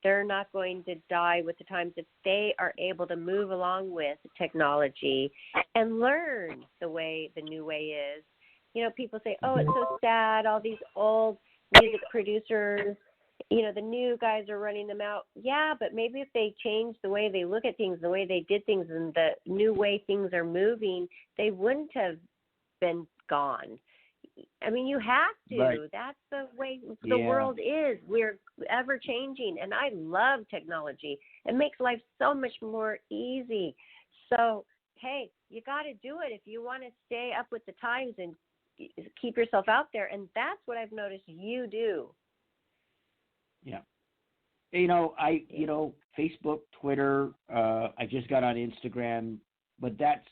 they're not going to die with the times if they are able to move along with technology and learn the new way is. You know, people say, oh, it's so sad, all these old music producers, you know, the new guys are running them out. Yeah, but maybe if they change the way they look at things, the way they did things, and the new way things are moving, they wouldn't have been gone. I mean, you have to. Right. That's the way the world is. We're ever changing, and I love technology. It makes life so much more easy. So, hey, you got to do it if you want to stay up with the times and keep yourself out there, and that's what I've noticed you do. Yeah. You know, Facebook, Twitter, I just got on Instagram, but that's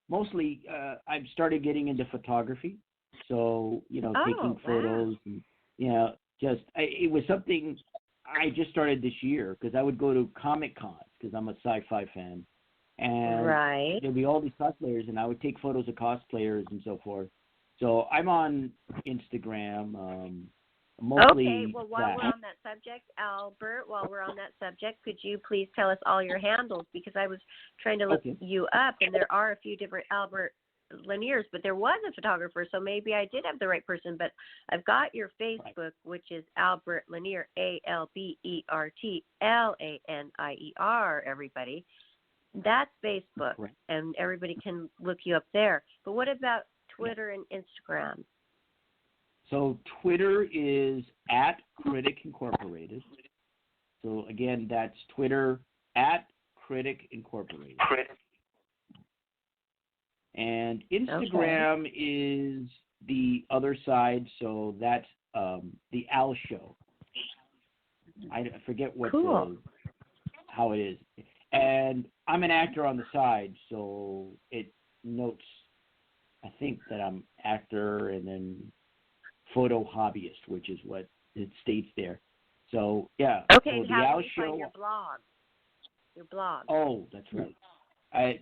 mostly I've started getting into photography. So, you know, taking photos and, you know, it was something I just started this year because I would go to Comic Cons because I'm a sci-fi fan. And there'd be all these cosplayers, and I would take photos of cosplayers and so forth. So I'm on Instagram, mostly. Okay, well, while we're on that subject, Albert, could you please tell us all your handles? Because I was trying to look you up, and there are a few different Albert Laniers, but there was a photographer, so maybe I did have the right person. But I've got your Facebook, which is Albert Lanier, ALBERT LANIER, everybody. That's Facebook, and everybody can look you up there. But what about Twitter and Instagram? So Twitter is @Critic Incorporated. So again, that's Twitter @Critic Incorporated. And Instagram is the other side. So that's the Al Show. I forget how it is. And I'm an actor on the side, so it notes, I think, that I'm actor and then photo hobbyist, which is what it states there. So, yeah. Okay, so how the Al do you Show, find your blog? Oh, that's right. I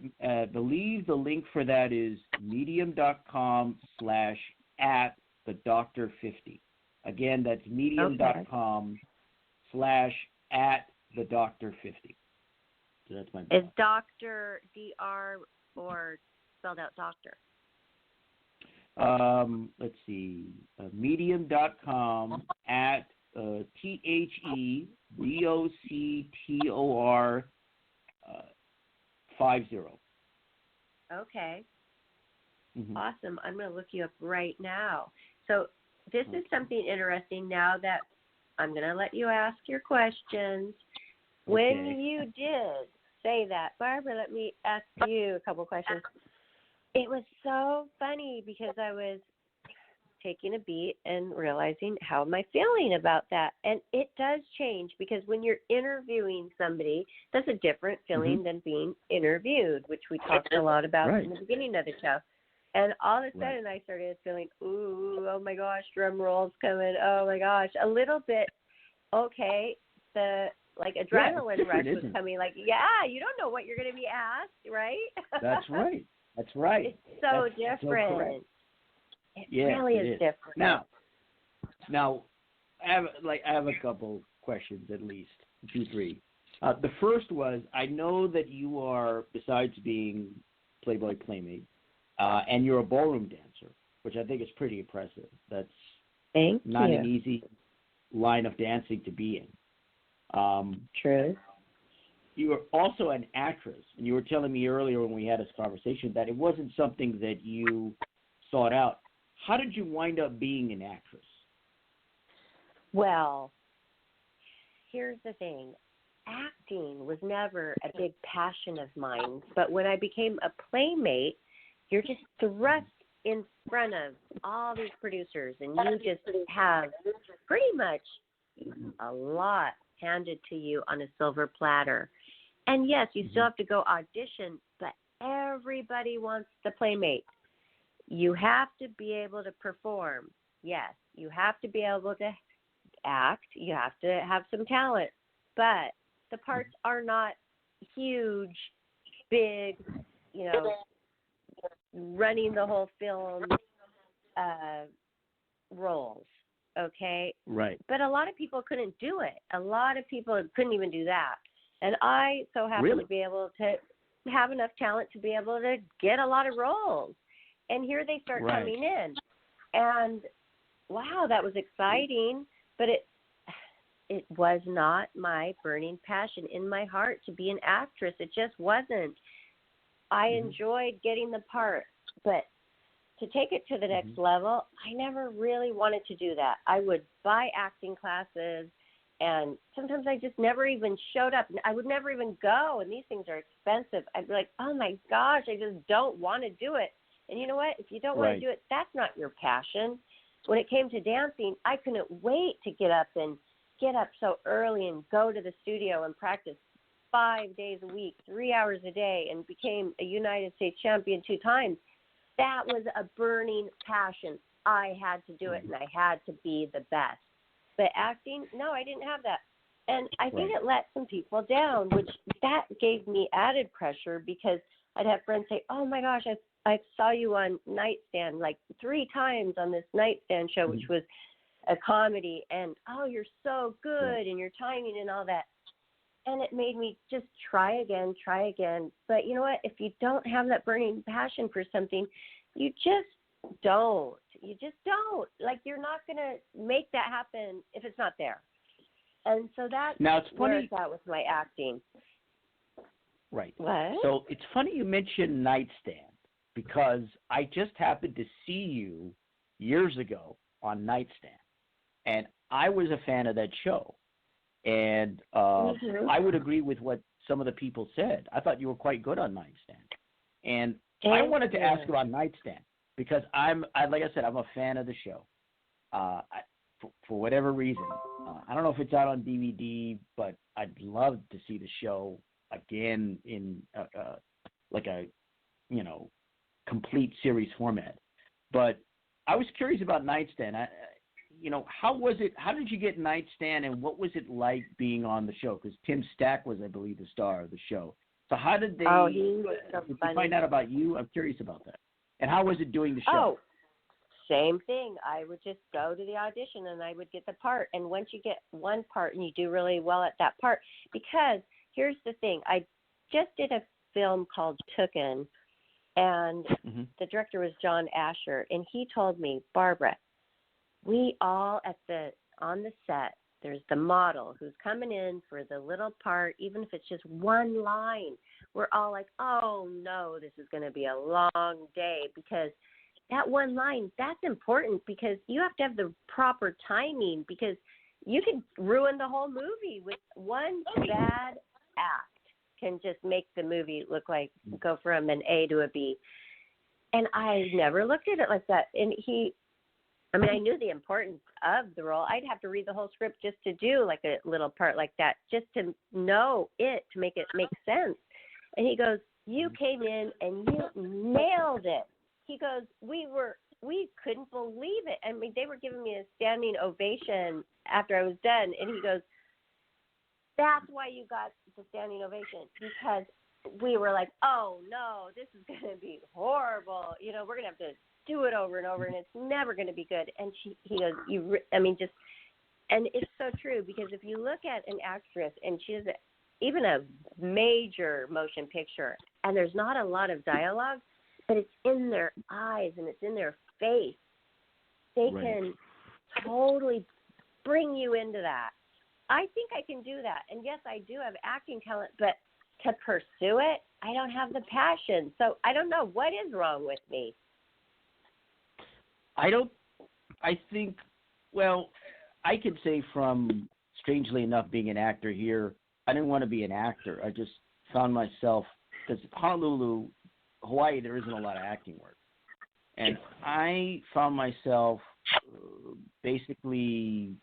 believe the link for that is medium.com/@thedoctor50. Again, that's medium.com/@thedoctor50. So that's my blog. Is Dr. DR or spelled out doctor? Let's see, medium.com at THEDOCTOR 50. Okay. Mm-hmm. Awesome. I'm going to look you up right now. So this is something interesting now that I'm going to let you ask your questions. When you did say that, Barbara, let me ask you a couple questions. It was so funny because I was taking a beat and realizing how am I feeling about that. And it does change because when you're interviewing somebody, that's a different feeling than being interviewed, which we talked a lot about in the beginning of the show. And all of a sudden I started feeling, ooh, oh my gosh, drum rolls coming. Oh my gosh, a little bit, okay, the like adrenaline rush was coming. Like, yeah, you don't know what you're going to be asked, right? That's right. That's right. It's so That's different. So it really is different. Now, I have a couple questions at least, 2, 3. The first was, I know that you are, besides being Playboy Playmate, and you're a ballroom dancer, which I think is pretty impressive. That's not an easy line of dancing to be in. True. You are also an actress, and you were telling me earlier when we had this conversation that it wasn't something that you sought out. How did you wind up being an actress? Well, here's the thing. Acting was never a big passion of mine, but when I became a playmate, you're just thrust in front of all these producers, and you just have pretty much a lot handed to you on a silver platter. And yes, you still have to go audition, but everybody wants the playmate. You have to be able to perform. Yes, you have to be able to act. You have to have some talent. But the parts are not huge, big, running the whole film roles, okay? Right. But a lot of people couldn't do it. A lot of people couldn't even do that. And I so happened to be able to have enough talent to be able to get a lot of roles. And here they start coming in. And, wow, that was exciting. But it was not my burning passion in my heart to be an actress. It just wasn't. I enjoyed getting the part. But to take it to the next level, I never really wanted to do that. I would buy acting classes, and sometimes I just never even showed up. I would never even go, and these things are expensive. I'd be like, oh, my gosh, I just don't want to do it. And you know what? If you don't want to do it, that's not your passion. When it came to dancing, I couldn't wait to get up so early and go to the studio and practice 5 days a week, 3 hours a day, and became a United States champion 2 times. That was a burning passion. I had to do it, and I had to be the best. But acting, no, I didn't have that. And I think it let some people down, which that gave me added pressure because I'd have friends say, oh, my gosh, I saw you on Nightstand like 3 times on this Nightstand show, which was a comedy. And, oh, you're so good and your timing and all that. And it made me just try again. But you know what? If you don't have that burning passion for something, you just don't. Like, you're not going to make that happen if it's not there. And so that's where it's at with my acting. Right. What? So it's funny you mentioned Nightstand because I just happened to see you years ago on Nightstand. And I was a fan of that show. And I would agree with what some of the people said. I thought you were quite good on Nightstand. And I wanted to ask you on Nightstand because like I said, I'm a fan of the show. For whatever reason, I don't know if it's out on DVD, but I'd love to see the show again in like a complete series format. But I was curious about Nightstand. How was it? How did you get Nightstand, and what was it like being on the show? Because Tim Stack was, I believe, the star of the show. So how did they? Oh, he was so did funny. you find out about you? I'm curious about that. And how was it doing the show? Oh, same thing. I would just go to the audition, and I would get the part. And once you get one part, and you do really well at that part, because here's the thing: I just did a film called Tooken, And the director was John Asher, and he told me, Barbara, we all on the set, there's the model who's coming in for the little part, even if it's just one line. We're all like, oh, no, this is going to be a long day, because that one line, that's important, because you have to have the proper timing, because you could ruin the whole movie with one bad act. Can just make the movie look like go from an A to a B. And I never looked at it like that. And I knew the importance of the role. I'd have to read the whole script just to do like a little part like that, just to know it, to make it make sense. And he goes, you came in and you nailed it. He goes, we couldn't believe it. I mean, they were giving me a standing ovation after I was done. And he goes, that's why you got the standing ovation, because we were like, oh, no, this is going to be horrible. We're going to have to do it over and over, and it's never going to be good. And he goes, and it's so true, because if you look at an actress, and she's even a major motion picture, and there's not a lot of dialogue, but it's in their eyes and it's in their face, they can totally bring you into that. I think I can do that. And yes, I do have acting talent, but to pursue it, I don't have the passion. So I don't know what is wrong with me. I could say from, strangely enough, being an actor here, I didn't want to be an actor. I just found myself, because Honolulu, Hawaii, there isn't a lot of acting work. And I found myself basically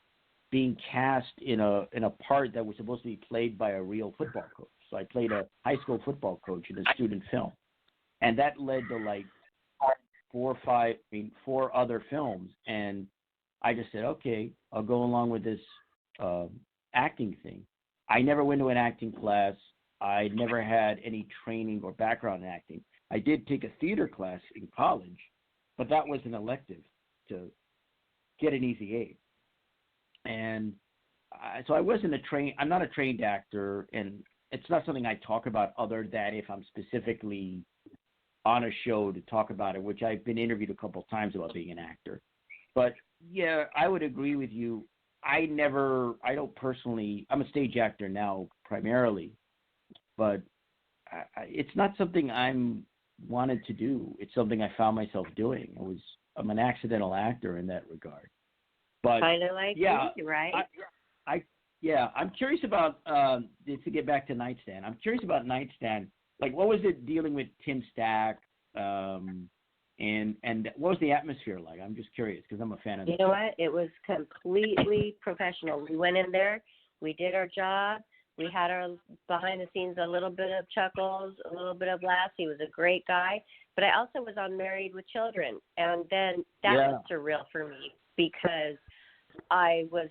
being cast in a part that was supposed to be played by a real football coach. So I played a high school football coach in a student film. And that led to like 4 other films. And I just said, okay, I'll go along with this acting thing. I never went to an acting class. I never had any training or background in acting. I did take a theater class in college, but that was an elective to get an easy aid. And so I wasn't I'm not a trained actor, and it's not something I talk about other than if I'm specifically on a show to talk about it, which I've been interviewed a couple of times about being an actor. But yeah, I would agree with you. I'm a stage actor now primarily, but it's not something I'm wanted to do. It's something I found myself doing. I'm an accidental actor in that regard. But kind of like me, right? I'm curious about to get back to Nightstand. I'm curious about Nightstand. Like, what was it dealing with Tim Stack, and what was the atmosphere like? I'm just curious because I'm a fan of. You know what? It was completely professional. We went in there, we did our job. We had our behind the scenes, a little bit of chuckles, a little bit of laughs. He was a great guy. But I also was on Married with Children, and then that was surreal for me because I was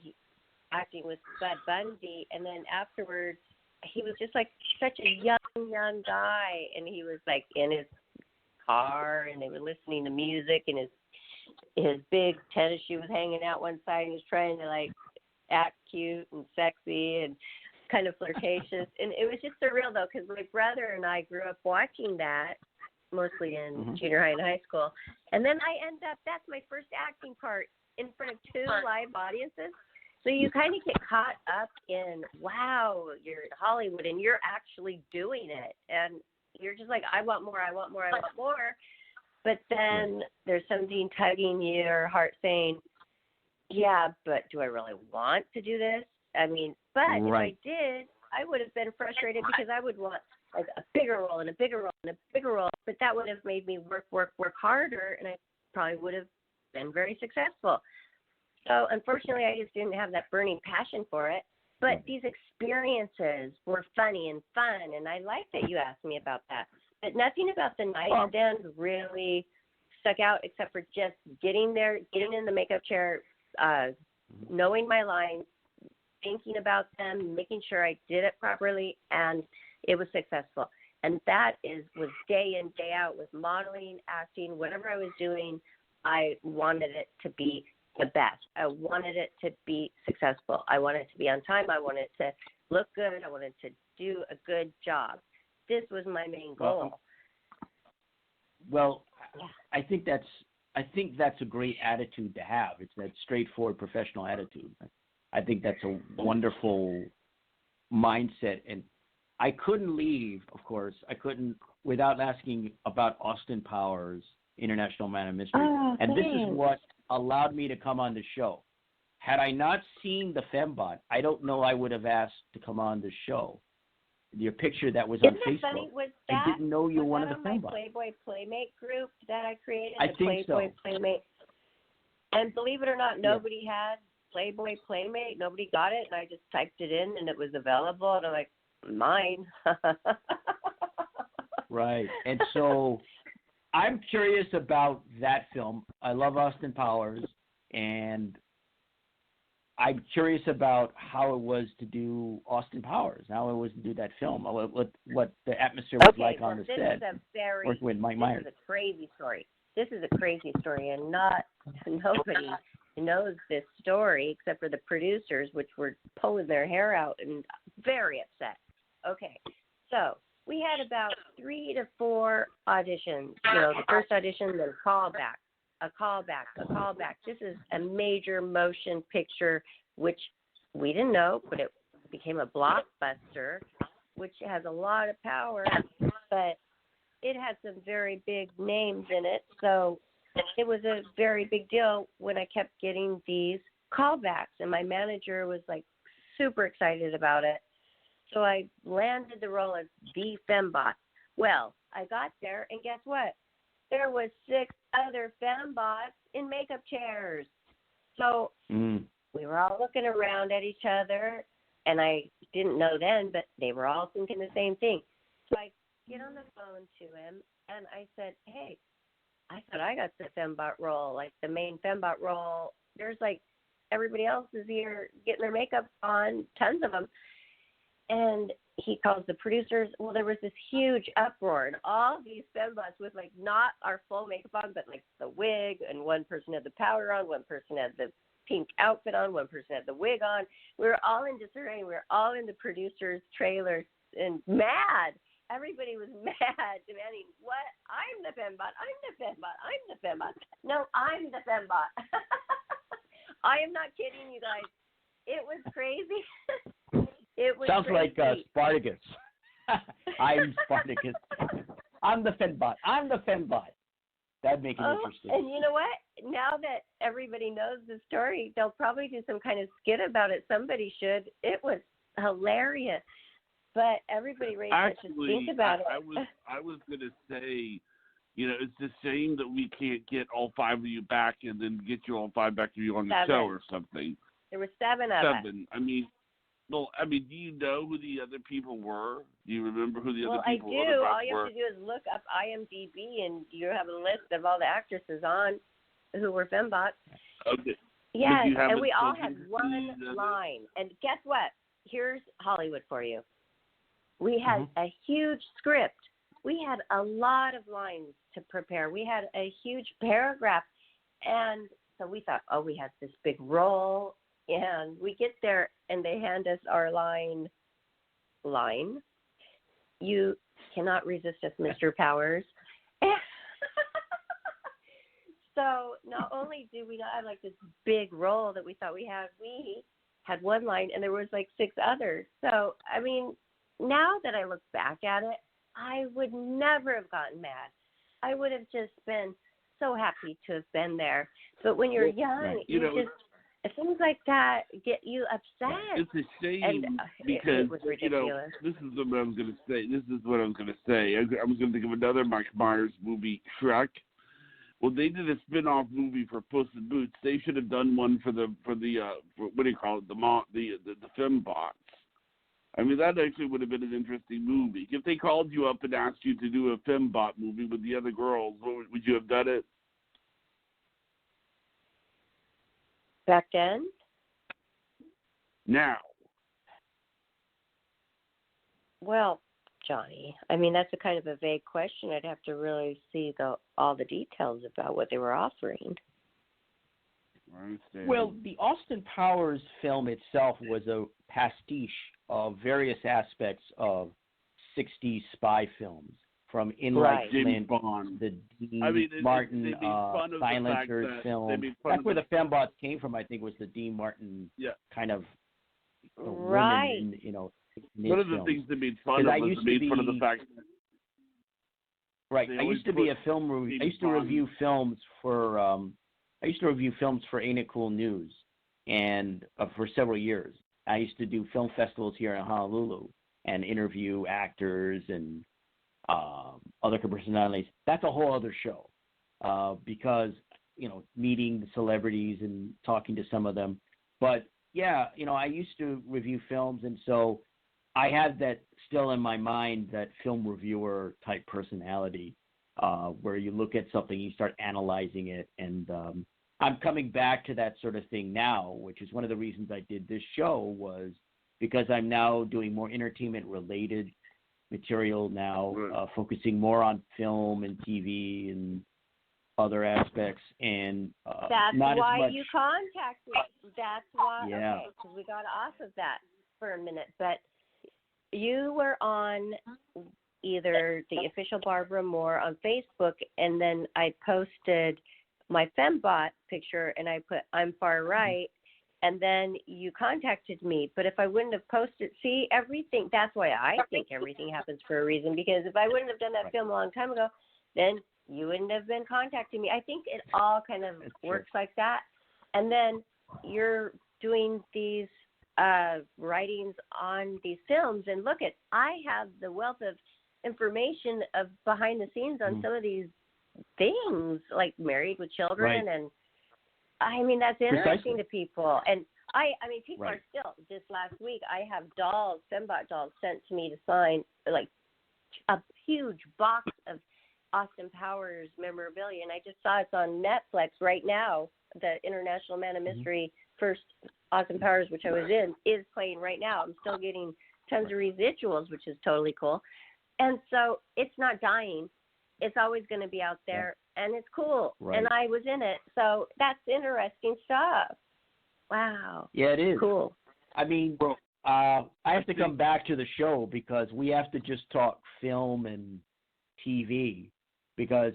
acting with Bud Bundy, and then afterwards he was just like such a young guy, and he was like in his car, and they were listening to music, and his big tennis shoe was hanging out one side, and he was trying to like act cute and sexy and kind of flirtatious, and it was just surreal though because my brother and I grew up watching that mostly in junior high and high school, and then that's my first acting part in front of 2 live audiences. So you kind of get caught up in, wow, you're in Hollywood and you're actually doing it. And you're just like, I want more, I want more, I want more. But then there's something tugging your heart saying, yeah, but do I really want to do this? I mean, but if I did, I would have been frustrated because I would want like a bigger role and a bigger role and a bigger role. But that would have made me work harder, and I probably would have been very successful. So unfortunately, I just didn't have that burning passion for it. But these experiences were funny and fun, and I like that you asked me about that. But nothing about the Nightstand really stuck out except for just getting there, getting in the makeup chair, knowing my lines, thinking about them, making sure I did it properly, and it was successful. And that was day in, day out with modeling, acting, whatever I was doing, I wanted it to be the best. I wanted it to be successful. I wanted it to be on time. I wanted it to look good. I wanted to do a good job. This was my main goal. Well, I think that's a great attitude to have. It's that straightforward professional attitude. I think that's a wonderful mindset. And I couldn't leave, of course. I couldn't without asking about Austin Powers, International Man of Mystery. And this is what allowed me to come on the show. Had I not seen the Fembot, I don't know I would have asked to come on the show. Your picture that was on Facebook. Isn't that funny? I didn't know you were one of the Fembot. Fembot. Playboy Playmate group that I created. I the think Playboy so. Playmate. And believe it or not, nobody had Playboy Playmate. Nobody got it, and I just typed it in, and it was available. And I'm like, mine. Right. And so I'm curious about that film. I love Austin Powers, and I'm curious about how it was to do Austin Powers, how it was to do that film, what the atmosphere was like on the set. Working with Mike Myers. This is a crazy story. This is a crazy story, and nobody knows this story except for the producers, which were pulling their hair out and very upset. Okay, so we had about 3 to 4 auditions. The first audition, then a callback. This is a major motion picture, which we didn't know, but it became a blockbuster, which has a lot of power, but it had some very big names in it. So it was a very big deal when I kept getting these callbacks, and my manager was like super excited about it. So I landed the role as the Fembot. Well, I got there, and guess what? There was 6 other Fembots in makeup chairs. So we were all looking around at each other, and I didn't know then, but they were all thinking the same thing. So I get on the phone to him, and I said, hey, I thought I got the Fembot role, like the main Fembot role. There's like everybody else is here getting their makeup on, tons of them. And he calls the producers. Well, there was this huge uproar, and all these Fembots with like not our full makeup on, but like the wig, and one person had the powder on, one person had the pink outfit on, one person had the wig on. We were all in disarray. We were all in the producer's trailer and mad. Everybody was mad, demanding, what? I'm the Fembot. I'm the Fembot. I'm the Fembot. No, I'm the Fembot. I am not kidding you guys. It was crazy. It was Sounds crazy. like Spartacus. I'm Spartacus. I'm the Fembot. I'm the Fembot. That'd make it interesting. And you know what? Now that everybody knows the story, they'll probably do some kind of skit about it. Somebody should. It was hilarious. But everybody should think about it. I was going to say, it's a shame that we can't get all 5 of you back and then get you all 5 back to you on the show or something. There were 7 of us. I mean, do you know who the other people were? Do you remember who the other people were? Well, I do. All you have to do is look up IMDb, and you have a list of all the actresses on who were Fembots. Okay. Yes, and we all had one line. And guess what? Here's Hollywood for you. We had a huge script. We had a lot of lines to prepare. We had a huge paragraph. And so we thought, we had this big role. And we get there, and they hand us our line. You cannot resist us, Mr. Powers. So not only do we not have like this big role that we thought we had one line, and there was like 6 others. So, I mean, now that I look back at it, I would never have gotten mad. I would have just been so happy to have been there. But when you're young, things like that get you upset. It's a shame because, it was ridiculous. This is what I was going to say. I was going to think of another Mike Myers movie, Shrek. Well, they did a spin-off movie for Puss in Boots. They should have done one for what do you call it, the Fembots. I mean, that actually would have been an interesting movie. If they called you up and asked you to do a Fembot movie with the other girls, would you have done it? Back then? Now. Well, Johnny, I mean, that's a kind of a vague question. I'd have to really see all the details about what they were offering. Well, the Austin Powers film itself was a pastiche of various aspects of 60s spy films. from In Like James Flint, Bond. the Dean they Martin made fun of the fact Silencers that film. That's where the fembots came from. I think was the Dean Martin kind of women, in one of the films. things they made fun of was they made fun of the fact that I used to be a film review. I used to review films for Ain't It Cool News, and for several years. I used to do film festivals here in Honolulu and interview actors and other personalities. That's a whole other show because meeting the celebrities and talking to some of them. But yeah, I used to review films, and so I have that still in my mind, that film reviewer type personality, where you look at something, you start analyzing it, and I'm coming back to that sort of thing now, which is one of the reasons I did this show, was because I'm now doing more entertainment-related material now, focusing more on film and TV and other aspects, and that's not why as much. You contacted. That's why. Yeah. Okay, because we got off of that for a minute, but you were on either the official Barbara Moore on Facebook, and then I posted my fembot picture, and I put I'm far right, and then you contacted me. But if I wouldn't have posted, see, everything, that's why I think everything happens for a reason, because if I wouldn't have done that film a long time ago, then you wouldn't have been contacting me. I think it all kind of works like that. And then you're doing these writings on these films, and look at, I have the wealth of information of behind the scenes on some of these things, like Married with Children, and I mean, that's interesting to people. And I mean, people are still, just last week, I have dolls, fembot dolls sent to me to sign, like a huge box of Austin Powers memorabilia, and I just saw it's on Netflix right now. The International Man of Mystery first Austin Powers, which I was in, is playing right now. I'm still getting tons of residuals, which is totally cool. And so it's not dying. It's always going to be out there, and it's cool. And I was in it, so that's interesting stuff. Wow. Yeah, it is. Cool. I mean, I have to come back to the show because we have to just talk film and TV, because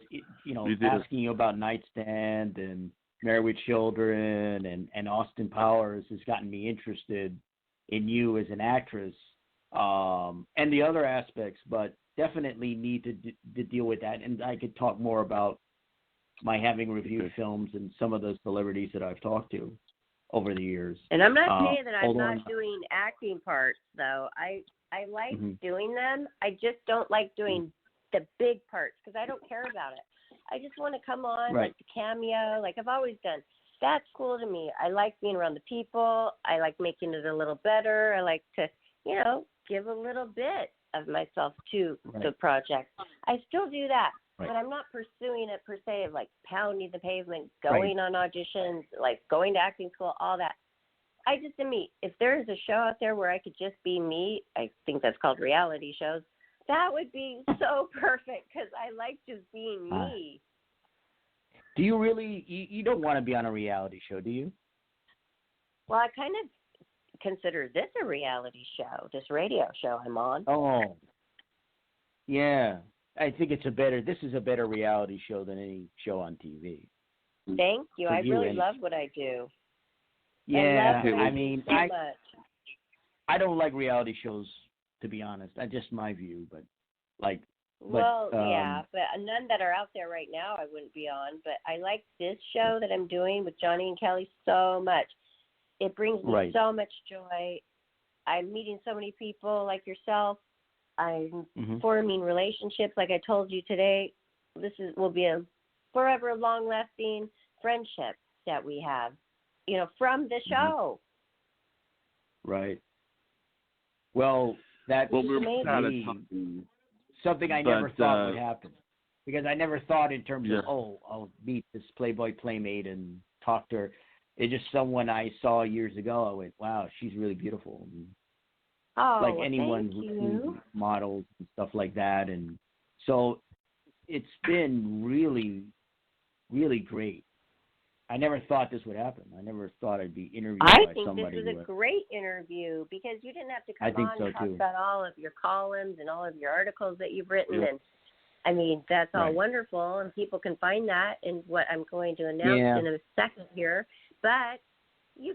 asking you about Nightstand and Married with Children and Austin Powers has gotten me interested in you as an actress, and the other aspects, but definitely need to deal with that. And I could talk more about my having reviewed films and some of those celebrities that I've talked to over the years. And I'm not saying that I'm not doing acting parts, though. I like doing them. I just don't like doing the big parts because I don't care about it. I just want to come on, like the cameo, like I've always done. That's cool to me. I like being around the people. I like making it a little better. I like to, give a little bit of myself to the project. I still do that, but I'm not pursuing it per se of like pounding the pavement, going on auditions, like going to acting school, all that. I just am me. If there's a show out there where I could just be me, I think that's called reality shows, that would be so perfect because I like just being me. Do you really, you don't want to be on a reality show, do you? Well, I kind of consider this a reality show, this radio show I'm on. Oh, yeah. I think this is a better reality show than any show on TV. Thank you. I really love what I do. Yeah, I mean, so I don't like reality shows, to be honest. That's just my view, but but none that are out there right now I wouldn't be on, but I like this show that I'm doing with Johnny and Kelly so much. It brings me so much joy. I'm meeting so many people like yourself. I'm forming relationships like I told you today. Will be a forever long-lasting friendship that we have, from the show. Right. Well, that's something I never thought would happen, because I never thought in terms of, I'll meet this Playboy playmate and talk to her. It's just someone I saw years ago. I went, wow, she's really beautiful. And like anyone who models and stuff like that. And so it's been really, really great. I never thought this would happen. I never thought I'd be interviewed by somebody. I think this was a great interview because you didn't have to come on and talk too. about all of your columns and all of your articles that you've written and I mean, that's all Right. wonderful, and people can find that in what I'm going to announce in a second here. But you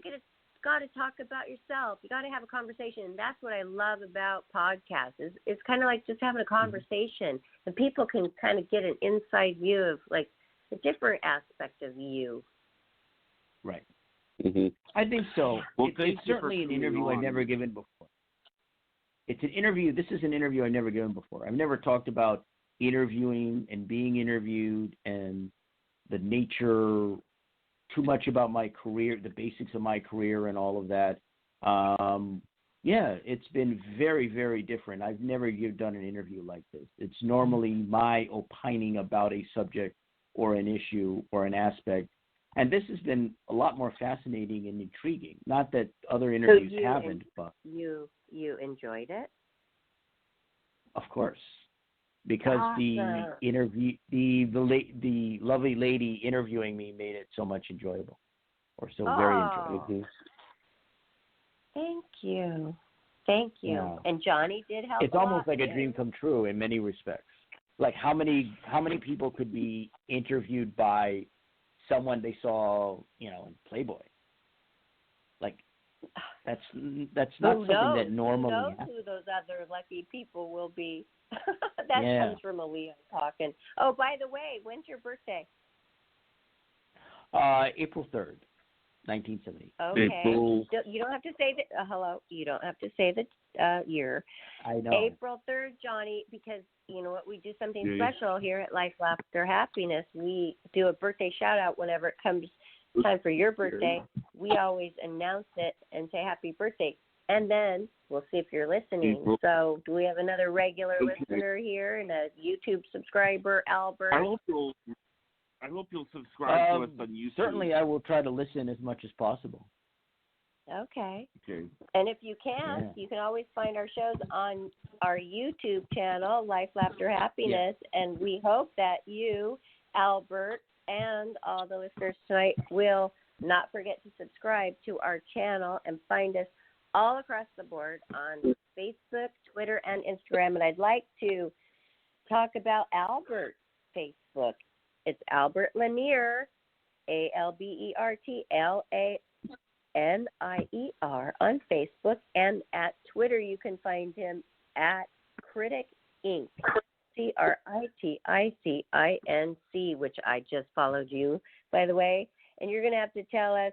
got to talk about yourself. You got to have a conversation, and that's what I love about podcasts. It's kind of like just having a conversation, and people can kind of get an inside view of like a different aspect of you. Right. Mm-hmm. I think so. Well, It's certainly an interview I've never given before. It's an interview. This is an interview I've never given before. I've never talked about interviewing and being interviewed and the nature, too much about my career, the basics of my career and all of that. Yeah, it's been very, very different. I've never done an interview like this. It's normally my opining about a subject or an issue or an aspect. And this has been a lot more fascinating and intriguing. Not that other interviews haven't, but you enjoyed it, of course, because awesome. the lovely lady interviewing me made it so much enjoyable, or so very enjoyable. Thank you. Yeah. And Johnny did help. It's almost like a dream come true in many respects. Like how many people could be interviewed by someone they saw, in Playboy? Like that's not something that normally happens. Who those other lucky people will be? That comes from a Leo talking. Oh, by the way, when's your birthday? April 3rd, 1970. Okay. You don't have to say the hello. You don't have to say the year. I know. April 3rd, Johnny, because you know what? We do something special here at Life, Laughter, Happiness. We do a birthday shout out whenever it comes time for your birthday. We always announce it and say happy birthday. And then we'll see if you're listening. So do we have another regular listener here and a YouTube subscriber, Albert? I hope you'll subscribe to us on YouTube. Certainly, I will try to listen as much as possible. Okay. And if you can't, you can always find our shows on our YouTube channel, Life, Laughter, Happiness. Yeah. And we hope that you, Albert, and all the listeners tonight will not forget to subscribe to our channel and find us all across the board on Facebook, Twitter, and Instagram. And I'd like to talk about Albert's Facebook. It's Albert Lanier, ALBERTLANIER on Facebook. And at Twitter, you can find him at Critic Inc., CRITICINC, which I just followed you, by the way. And you're going to have to tell us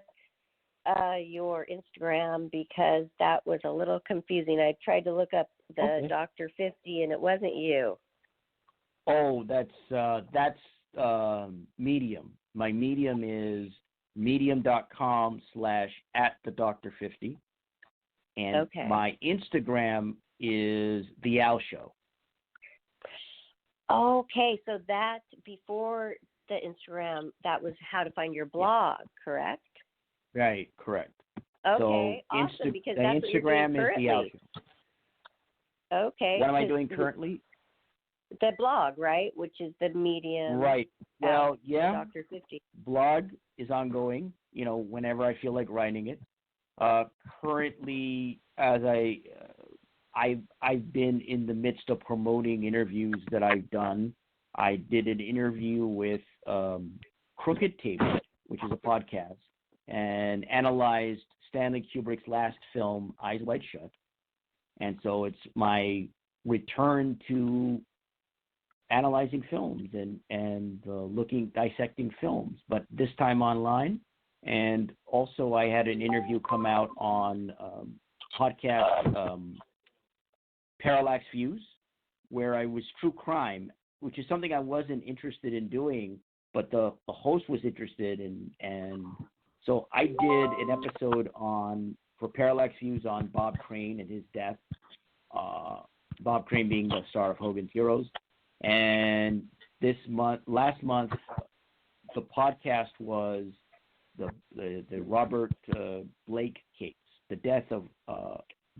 your Instagram because that was a little confusing. I tried to look up the Dr. 50 and it wasn't you. Oh, that's Medium. My Medium is medium.com/@thedoctor50. And my Instagram is The Al Show. Okay, so that before the Instagram, that was how to find your blog, correct? Right, correct. Okay, so awesome, because the that's Instagram what you're doing is The Al Show. Okay. What am I doing currently? The blog, right, which is the Medium. Right. Well, yeah. Dr. 50. Blog is ongoing, whenever I feel like writing it. Currently, as I've been in the midst of promoting interviews that I've done. I did an interview with Crooked Table, which is a podcast, and analyzed Stanley Kubrick's last film, Eyes Wide Shut. And so it's my return to analyzing films and dissecting films, but this time online. And also I had an interview come out on podcast Parallax Views, where I was true crime, which is something I wasn't interested in doing, but the host was interested in. And so I did an episode for Parallax Views on Bob Crane and his death, Bob Crane being the star of Hogan's Heroes. And last month, the podcast was the Robert Blake case, the death of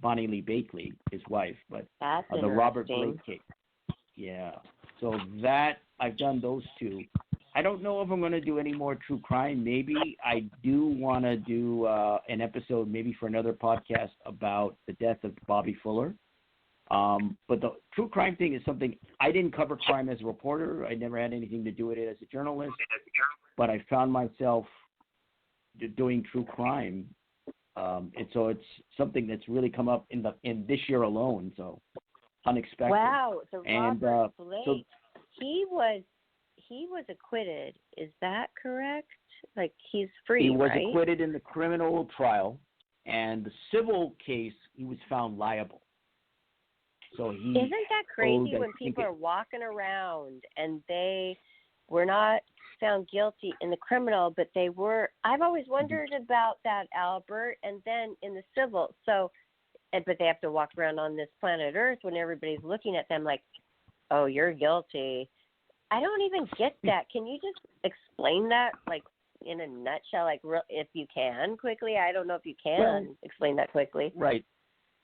Bonnie Lee Bakley, his wife, but the Robert Blake case. Yeah. So that I've done those two. I don't know if I'm going to do any more true crime. Maybe I do want to do an episode, maybe for another podcast, about the death of Bobby Fuller. But the true crime thing is something I didn't cover crime as a reporter. I never had anything to do with it as a journalist. But I found myself doing true crime, and so it's something that's really come up in this year alone. So unexpected. Wow, so Robert Blake, so he was acquitted. Is that correct? Like he's free, he was right? acquitted in the criminal trial, and the civil case he was found liable. So he Isn't that crazy owed, when people are walking around and they were not found guilty in the criminal, but they were? I've always wondered about that, Albert. And then in the civil, but they have to walk around on this planet Earth when everybody's looking at them like, "Oh, you're guilty." I don't even get that. Can you just explain that, like in a nutshell, like if you can quickly? I don't know if you can explain that quickly. Right.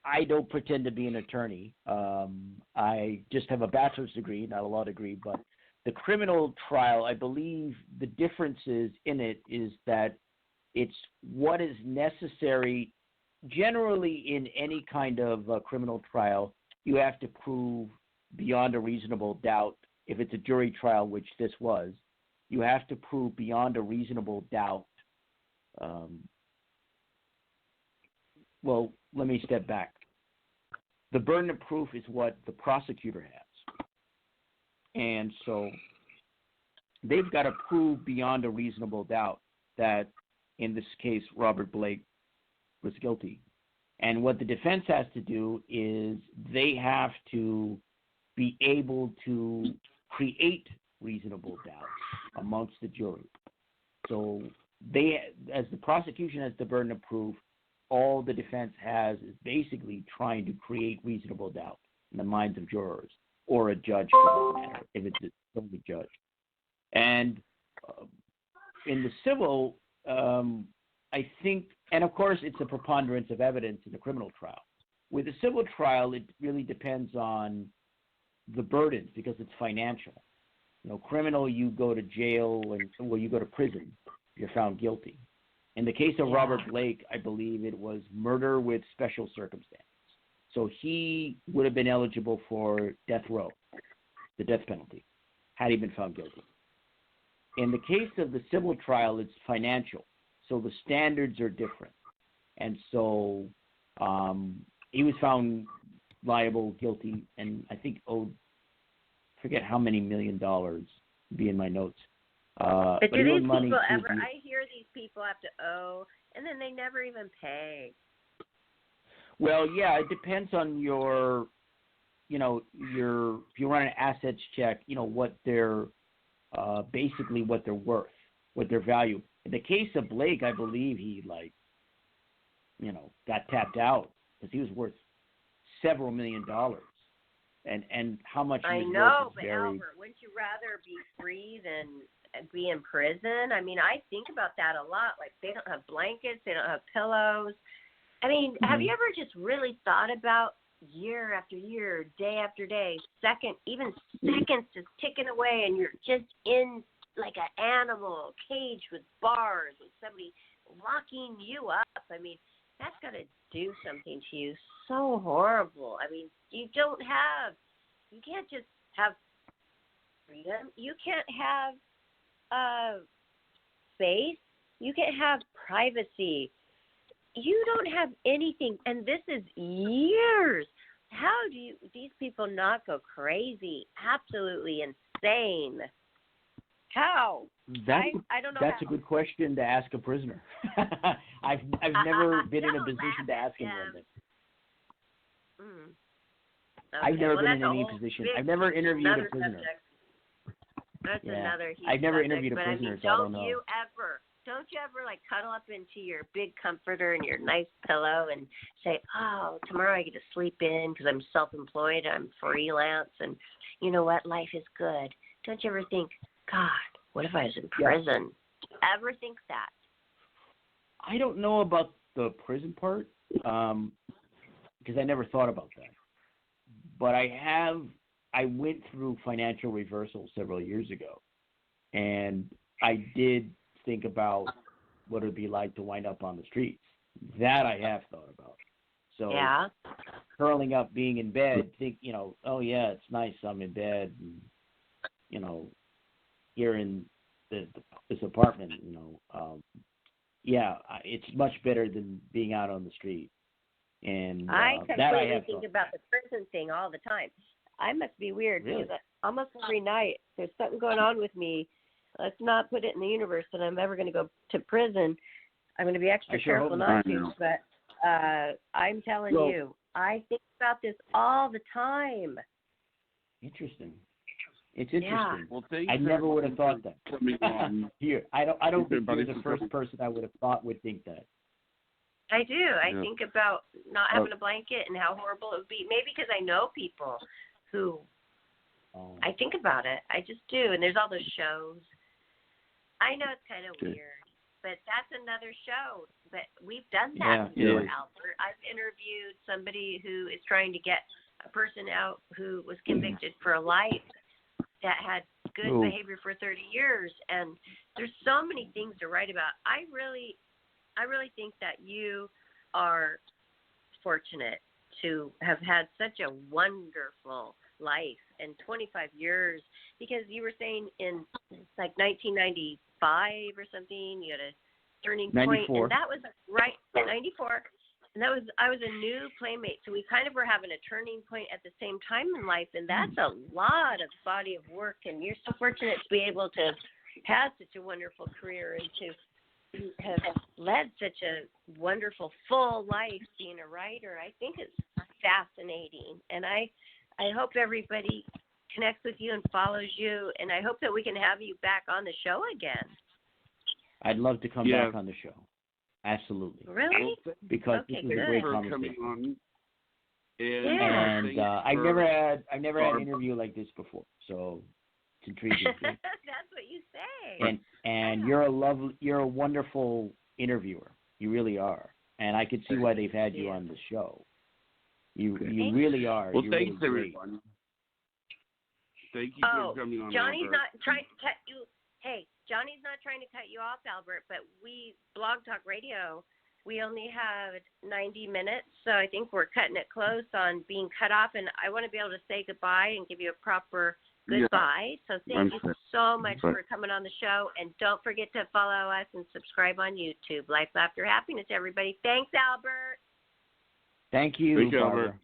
I don't pretend to be an attorney. I just have a bachelor's degree, not a law degree. But the criminal trial, I believe the differences in it is that it's what is necessary. Generally, in any kind of criminal trial, you have to prove beyond a reasonable doubt. If it's a jury trial, which this was, you have to prove beyond a reasonable doubt. Well, let me step back. The burden of proof is what the prosecutor has. And so they've got to prove beyond a reasonable doubt that, in this case, Robert Blake was guilty. And what the defense has to do is they have to be able to create reasonable doubt amongst the jury. So they, as the prosecution has the burden of proof, all the defense has is basically trying to create reasonable doubt in the minds of jurors or a judge for that matter, if it's a only judge. And in the civil, I think, and of course it's a preponderance of evidence in the criminal trial. With a civil trial, it really depends on the burdens because it's financial. Criminal, you go to jail you go to prison if you're found guilty. In the case of Robert Blake, I believe it was murder with special circumstances. So he would have been eligible for death row, the death penalty, had he been found guilty. In the case of the civil trial, it's financial. So the standards are different. And so he was found liable, guilty, and I think owed, forget how many $1 million, be in my notes. But do he these owed money people to ever? I hear these people have to owe, and then they never even pay. Well, yeah, it depends on your if you run an assets check, what they're basically what they're worth, what their value. In the case of Blake, I believe he got tapped out because he was worth several $1 million. And how much he was worth is but very... Albert, wouldn't you rather be free than be in prison? I mean, I think about that a lot. Like, they don't have blankets, they don't have pillows. I mean, have you ever just really thought about year after year, day after day, even seconds just ticking away, and you're just in like an animal cage with bars with somebody locking you up? I mean, that's got to do something to you so horrible. I mean, you can't just have freedom. You can't have space. You can't have privacy. You don't have anything. And this is years. How do these people not go crazy? Absolutely insane. How? I don't know. That's a good question to ask a prisoner. I've never been in a position to ask anyone that. Okay. I've never been in any position. I've never interviewed a prisoner. That's another huge I've never subject. interviewed a prisoner, I mean, so I don't know. Don't you ever like cuddle up into your big comforter and your nice pillow and say, "Oh, tomorrow I get to sleep in because I'm self-employed, I'm freelance, and you know what, life is good." Don't you ever think, God, what if I was in prison? Ever think that? I don't know about the prison part because I never thought about that. But I went through financial reversal several years ago, and I did think about what it would be like to wind up on the streets. That I have thought about. So curling up, being in bed, think, oh yeah, it's nice, I'm in bed, and, here in this apartment, it's much better than being out on the street. And I completely have think about the prison thing all the time. I must be weird Really? because almost every night there's something going on with me. Let's not put it in the universe that I'm ever going to go to prison. I'm going to be extra careful not to. But I'm telling you, I think about this all the time. Interesting. It's interesting. Yeah. Well, I never would have thought that. Coming on. Here, I don't think you're the first person I would have thought would think that. I do. I think about not having a blanket and how horrible it would be. Maybe because I know people who. I think about it. I just do. And there's all those shows. I know it's kind of weird, but that's another show. But we've done that before, Albert. I've interviewed somebody who is trying to get a person out who was convicted for a life that had good behavior for 30 years. And there's so many things to write about. I really think that you are fortunate to have had such a wonderful life in 25 years, because you were saying in like 1995 or something, you had a turning point, and that was 94, and I was a new playmate, so we kind of were having a turning point at the same time in life, and that's a lot of body of work, and you're so fortunate to be able to have such a wonderful career and to have led such a wonderful full life being a writer. I think it's fascinating, and I hope everybody connects with you and follows you, and I hope that we can have you back on the show again. I'd love to come back on the show. Absolutely. Really? Because this is a great conversation. And I've never had an interview like this before, so it's intriguing. That's what you say. And you're a wonderful interviewer. You really are. And I could see why they've had you on the show. You really are. Well, you're thanks really everyone. Thank you for coming on. Johnny's not trying to cut you. Hey, Johnny's not trying to cut you off, Albert. But Blog Talk Radio, we only have 90 minutes, so I think we're cutting it close on being cut off. And I want to be able to say goodbye and give you a proper goodbye. So thank you so much for coming on the show. And don't forget to follow us and subscribe on YouTube. Life, laughter, happiness, everybody. Thanks, Albert. Thank you, Barbara.